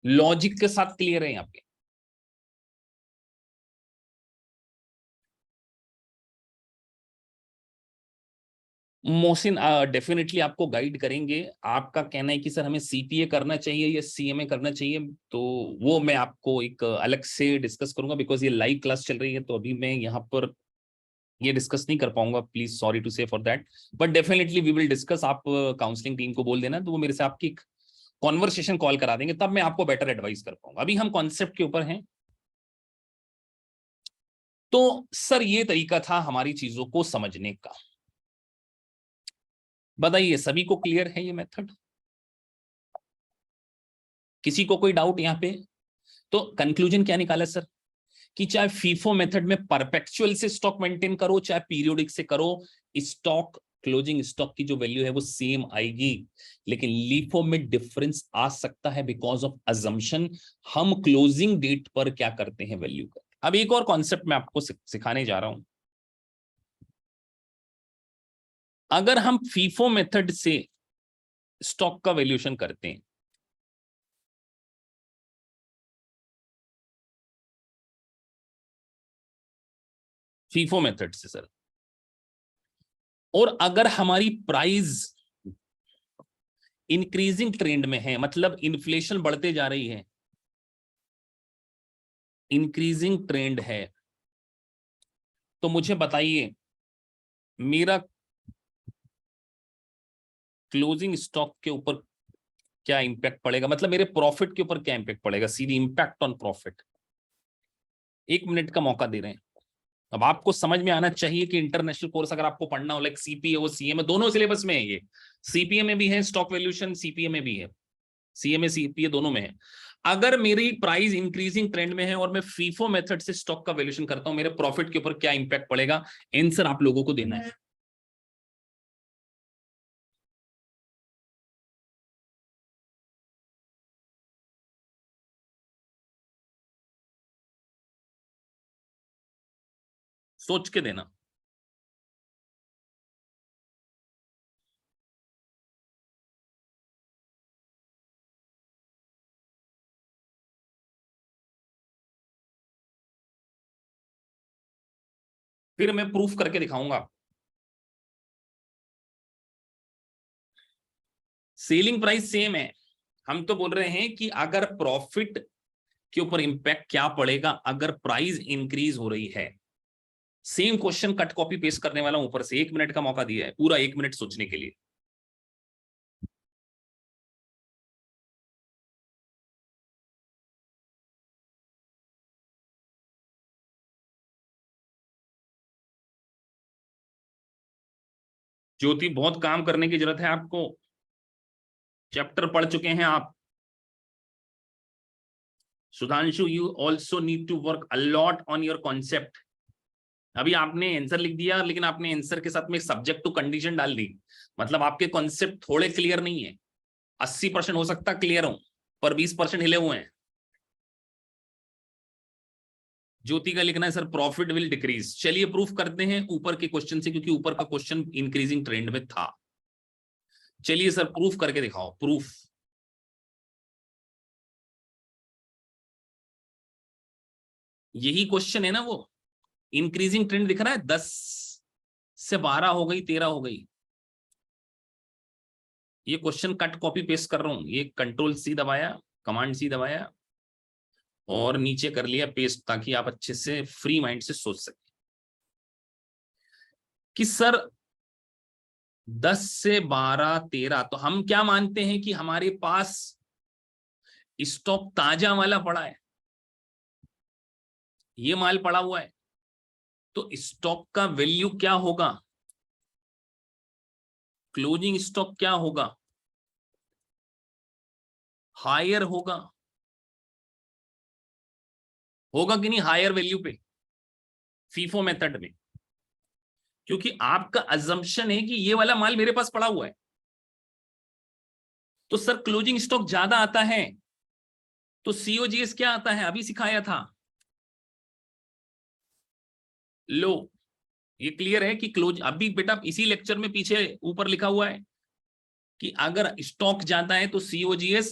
लॉजिक के साथ क्लियर है यहाँ पे। मोहसिन डेफिनेटली आपको गाइड करेंगे। आपका कहना है कि सर हमें सीपीए करना चाहिए या सीएमए करना चाहिए, तो वो मैं आपको एक अलग से डिस्कस करूंगा, बिकॉज ये लाइव क्लास चल रही है, तो अभी मैं यहाँ पर ये डिस्कस नहीं कर पाऊंगा, please sorry to say for that, but definitely we will discuss. आप काउंसलिंग टीम को बोल देना तो वो मेरे से आपकी कॉन्वर्सेशन कॉल करा देंगे, तब मैं आपको बेटर एडवाइस कर पाऊंगा। अभी हम कॉन्सेप्ट के ऊपर हैं। तो सर ये तरीका था हमारी चीजों को समझने का। बताइए सभी को क्लियर है ये मेथड? किसी को कोई डाउट यहाँ पे? तो कंक्लूजन क्या निकाला सर कि चाहे फीफो मेथड में परपेचुअल से स्टॉक मेंटेन करो, चाहे पीरियोडिक से करो, स्टॉक क्लोजिंग स्टॉक की जो वैल्यू है वो सेम आएगी, लेकिन लीफो में डिफरेंस आ सकता है बिकॉज ऑफ अजम्पशन। हम क्लोजिंग डेट पर क्या करते हैं, वैल्यू का। अब एक और कॉन्सेप्ट मैं आपको सिखाने जा रहा हूं। अगर हम फीफो मेथड से स्टॉक का वैल्यूएशन करते हैं, फीफो मेथड से सर, और अगर हमारी प्राइस इंक्रीजिंग ट्रेंड में है, मतलब इन्फ्लेशन बढ़ते जा रही है, इंक्रीजिंग ट्रेंड है, तो मुझे बताइए मेरा क्लोजिंग स्टॉक के ऊपर क्या इंपैक्ट पड़ेगा, मतलब मेरे प्रॉफिट के ऊपर क्या इंपैक्ट पड़ेगा, सीधी इंपैक्ट ऑन प्रॉफिट। 1 मिनट का मौका दे रहे हैं। अब आपको समझ में आना चाहिए कि इंटरनेशनल कोर्स अगर आपको पढ़ना हो, लाइक सीपीए हो, सीएमए, दोनों सिलेबस में है ये। सीपीए में भी है स्टॉक वैल्यूएशन, सीपीए में भी है, सीएमए सीपीए दोनों में है। अगर मेरी प्राइस इंक्रीजिंग ट्रेंड में है और मैं फीफो मेथड से स्टॉक का वैल्यूएशन करता हूं, मेरे प्रॉफिट के ऊपर क्या इंपैक्ट पड़ेगा, आंसर आप लोगों को देना है। सोच के देना। फिर मैं प्रूफ करके दिखाऊंगा। सेलिंग प्राइस सेम है, हम तो बोल रहे हैं कि अगर प्रॉफिट के ऊपर इंपैक्ट क्या पड़ेगा अगर प्राइस इंक्रीज हो रही है। Same question cut copy paste करने वाला हूं ऊपर से। 1 मिनट का मौका दिया है, पूरा 1 मिनट सोचने के लिए। ज्योति बहुत काम करने की जरूरत है आपको, चैप्टर पढ़ चुके हैं आप। Sudhanshu you also need to work a lot on your concept. अभी आपने आंसर लिख दिया, लेकिन आपने आंसर के साथ में सब्जेक्ट टू कंडीशन डाल दी, मतलब आपके कॉन्सेप्ट थोड़े क्लियर नहीं है। 80% हो सकता क्लियर हो, पर 20% हिले हुए हैं। ज्योति का लिखना है सर प्रॉफिट विल डिक्रीज। चलिए प्रूफ करते हैं ऊपर के क्वेश्चन से, क्योंकि ऊपर का क्वेश्चन इंक्रीजिंग ट्रेंड में था। चलिए सर प्रूफ करके दिखाओ, प्रूफ। यही क्वेश्चन है ना वो, इंक्रीजिंग ट्रेंड दिख रहा है, 10 से 12 हो गई, 13 हो गई। ये क्वेश्चन कट कॉपी पेस्ट कर रहा हूं, ये कंट्रोल सी दबाया, कमांड सी दबाया और नीचे कर लिया पेस्ट, ताकि आप अच्छे से फ्री माइंड से सोच सके कि सर 10 से 12 13, तो हम क्या मानते हैं कि हमारे पास स्टॉक ताजा वाला पड़ा है, ये माल पड़ा हुआ है, तो स्टॉक का वैल्यू क्या होगा, क्लोजिंग स्टॉक क्या होगा, हायर होगा कि नहीं हायर वैल्यू पे फीफो मेथड में, क्योंकि आपका अजम्पशन है कि ये वाला माल मेरे पास पड़ा हुआ है। तो सर क्लोजिंग स्टॉक ज्यादा आता है तो सीओजीएस क्या आता है, अभी सिखाया था, लो। ये क्लियर है कि क्लोज, अभी बेटा इसी लेक्चर में पीछे ऊपर लिखा हुआ है कि अगर स्टॉक ज्यादा है तो सीओजीएस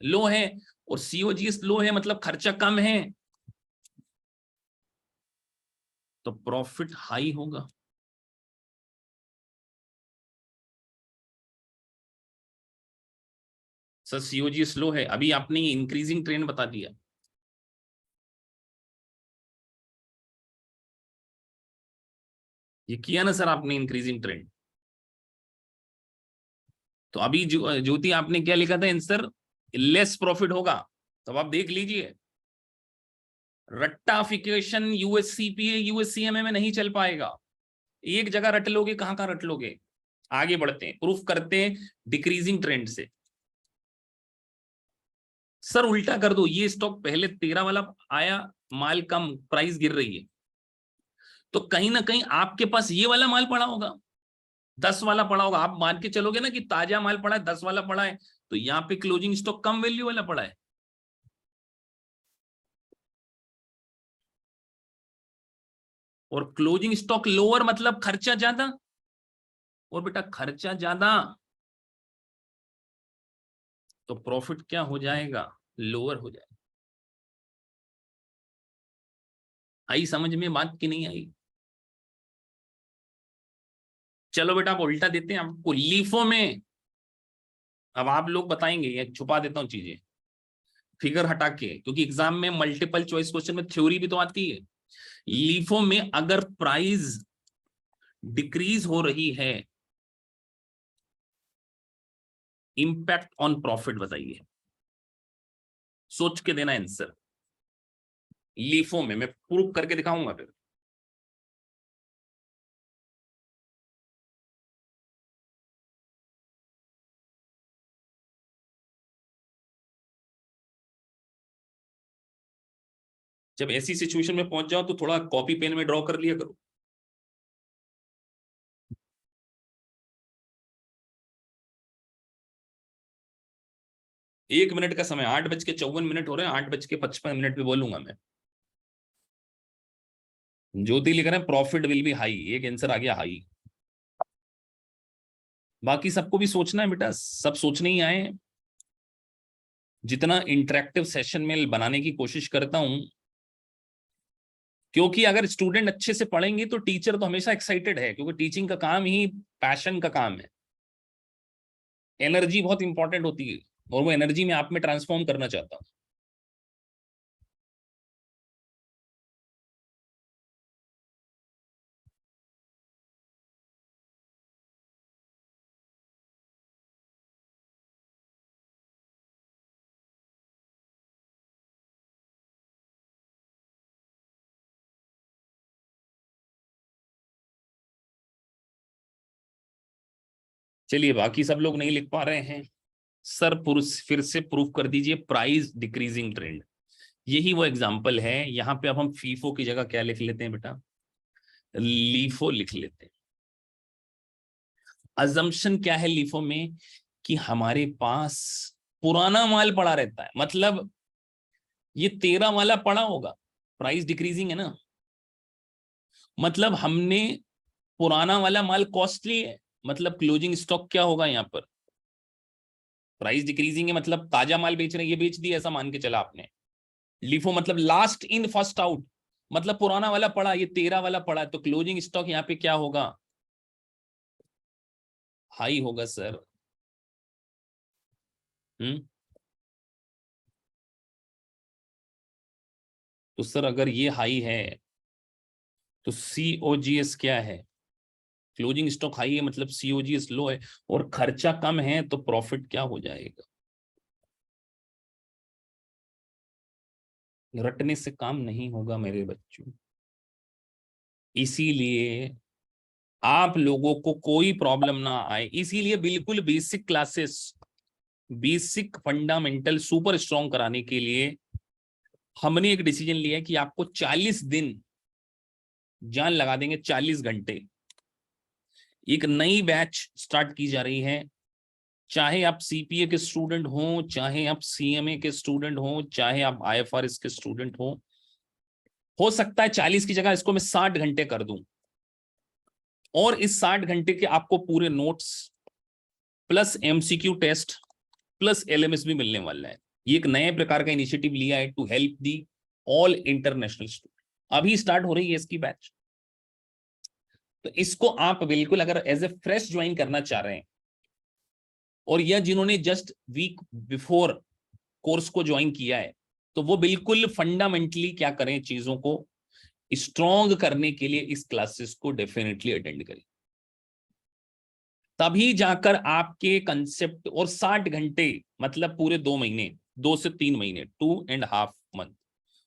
लो है, और सीओजीएस लो है मतलब खर्चा कम है तो प्रॉफिट हाई होगा। सर सीओजीएस लो है, अभी आपने ये इंक्रीजिंग ट्रेंड बता दिया। ये किया ना सर आपने इंक्रीजिंग ट्रेंड। तो अभी ज्योति आपने क्या लिखा था आंसर, लेस प्रॉफिट होगा। तो आप देख लीजिए, रट्टाफिकेशन यूएससीपीए यूएससीएमए में नहीं चल पाएगा। एक जगह रट लोगे, कहां रट लोगे। आगे बढ़ते हैं, प्रूफ करते हैं डिक्रीजिंग ट्रेंड से। सर उल्टा कर दो, ये स्टॉक पहले 13 वाला आया, माल कम, प्राइस गिर रही है, तो कहीं ना कहीं आपके पास ये वाला माल पड़ा होगा, 10 वाला पड़ा होगा। आप मान के चलोगे ना कि ताजा माल पड़ा है, 10 वाला पड़ा है, तो यहाँ पे क्लोजिंग स्टॉक कम वैल्यू वाला पड़ा है। और क्लोजिंग स्टॉक लोअर मतलब खर्चा ज्यादा, और बेटा खर्चा ज्यादा तो प्रॉफिट क्या हो जाएगा, लोअर हो जाएगा। आई समझ में बात की नहीं आई। चलो बेटा आप उल्टा देते हैं आपको लीफो में। अब आप लोग बताएंगे, ये छुपा देता हूं चीजें फिगर हटा के, क्योंकि एग्जाम में मल्टीपल चॉइस क्वेश्चन में थ्योरी भी तो आती है। लीफो में अगर प्राइस डिक्रीज हो रही है, इंपैक्ट ऑन प्रॉफिट बताइए, सोच के देना आंसर। लीफो में मैं प्रूफ करके दिखाऊंगा फिर। जब ऐसी सिचुएशन में पहुंच जाओ तो थोड़ा कॉपी पेन में ड्रॉ कर लिया करो। एक मिनट का समय, 8:54 हो रहे हैं, 8:55 पे बोलूंगा मैं। ज्योति लिख रहे हैं प्रॉफिट विल बी हाई, एक आंसर आ गया हाई। बाकी सबको भी सोचना है बेटा, सब सोचने ही आए। जितना इंटरेक्टिव सेशन में बनाने की कोशिश करता हूं, क्योंकि अगर स्टूडेंट अच्छे से पढ़ेंगे तो टीचर तो हमेशा एक्साइटेड है, क्योंकि टीचिंग का काम ही पैशन का काम है। एनर्जी बहुत इंपॉर्टेंट होती है, और वो एनर्जी में आप में ट्रांसफॉर्म करना चाहता हूं। चलिए बाकी सब लोग नहीं लिख पा रहे हैं। सर फिर से प्रूफ कर दीजिए प्राइस डिक्रीजिंग ट्रेंड। यही वो एग्जांपल है। यहां पे अब हम फीफो की जगह क्या लिख लेते हैं बेटा, लीफो लिख लेते हैं। अजम्पशन क्या है लीफो में, कि हमारे पास पुराना माल पड़ा रहता है, मतलब ये 13 वाला पड़ा होगा, प्राइस डिक्रीजिंग है ना, मतलब हमने पुराना वाला माल कॉस्टली है, मतलब क्लोजिंग स्टॉक क्या होगा यहाँ पर, प्राइस डिक्रीजिंग है मतलब ताजा माल बेच रहे हैं, ये बेच दिया ऐसा मान के चला आपने। लिफो मतलब लास्ट इन फर्स्ट आउट, मतलब पुराना वाला पड़ा, ये 13 वाला पड़ा, तो क्लोजिंग स्टॉक यहाँ पे क्या होगा, हाई होगा सर। तो सर अगर ये हाई है तो सीओजीएस क्या है, क्लोजिंग स्टॉक हाई है मतलब सीओजीएस लो है, और खर्चा कम है तो प्रॉफिट क्या हो जाएगा। रटने से काम नहीं होगा मेरे बच्चों, इसीलिए आप लोगों को कोई प्रॉब्लम ना आए, इसीलिए बिल्कुल basic classes basic fundamental super strong कराने के लिए हमने एक डिसीजन लिया है कि आपको 40 दिन जान लगा देंगे, 40 घंटे। एक नई बैच स्टार्ट की जा रही है, चाहे आप सीपीए के स्टूडेंट हो, चाहे आप सीएमए के स्टूडेंट हो, चाहे आप आईएफआरएस के स्टूडेंट हो सकता है 40 की जगह इसको मैं 60 घंटे कर दूं, और इस 60 घंटे के आपको पूरे notes plus MCQ test plus LMS भी मिलने वाला है। ये एक नए प्रकार का इनिशिएटिव लिया है to help the all international student. अभी स्टार्ट हो रही है इसकी बैच, तो इसको आप बिल्कुल अगर एज ए फ्रेश ज्वाइन करना चाह रहे हैं, और यह जिन्होंने जस्ट वीक बिफोर कोर्स को ज्वाइन किया है, तो वो बिल्कुल फंडामेंटली क्या करें, चीजों को स्ट्रॉन्ग करने के लिए इस क्लासेस को डेफिनेटली अटेंड करें, तभी जाकर आपके कंसेप्ट। और 60 घंटे मतलब पूरे 2 महीने, 2 से 3 महीने, 2.5 मंथ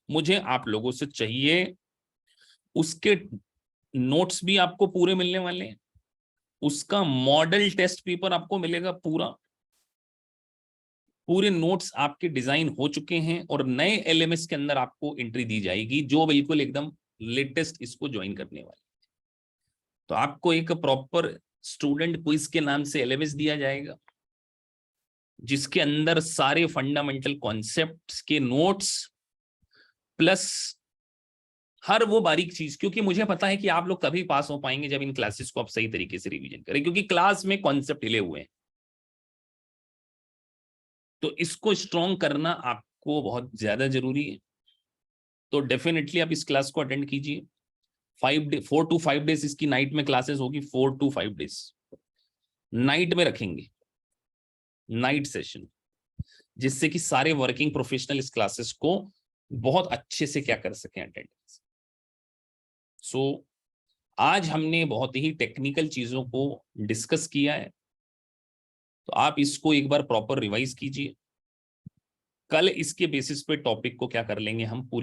मुझे आप लोगों से चाहिए। उसके नोट्स भी आपको पूरे मिलने वाले हैं, उसका मॉडल टेस्ट पेपर आपको मिलेगा पूरा, पूरे नोट्स आपके डिजाइन हो चुके हैं, और नए एलएमएस के अंदर आपको एंट्री दी जाएगी जो बिल्कुल एकदम लेटेस्ट इसको ज्वाइन करने वाले। तो आपको एक प्रॉपर स्टूडेंट क्विज के नाम से एलएमएस दिया जाएगा, जिसके अंदर सारे फंडामेंटल कॉन्सेप्ट्स के नोट्स प्लस हर वो बारीक चीज, क्योंकि मुझे पता है कि आप लोग तभी पास हो पाएंगे जब इन क्लासेस को आप सही तरीके से रिवीजन करें, क्योंकि क्लास में कॉन्सेप्ट हिले हुए हैं। तो इसको स्ट्रॉन्ग करना आपको बहुत ज्यादा जरूरी है। तो डेफिनेटली आप इस क्लास को अटेंड कीजिए। 4 to 5 डेज इसकी नाइट में क्लासेस होगी, 4 to 5 डेज नाइट में रखेंगे, नाइट सेशन, जिससे कि सारे वर्किंग प्रोफेशनल इस क्लासेस को बहुत अच्छे से क्या कर सकें, अटेंडेंस। सो आज हमने बहुत ही टेक्निकल चीजों को डिस्कस किया है, तो आप इसको एक बार प्रॉपर रिवाइज कीजिए। कल इसके बेसिस पे टॉपिक को क्या कर लेंगे हम पूरी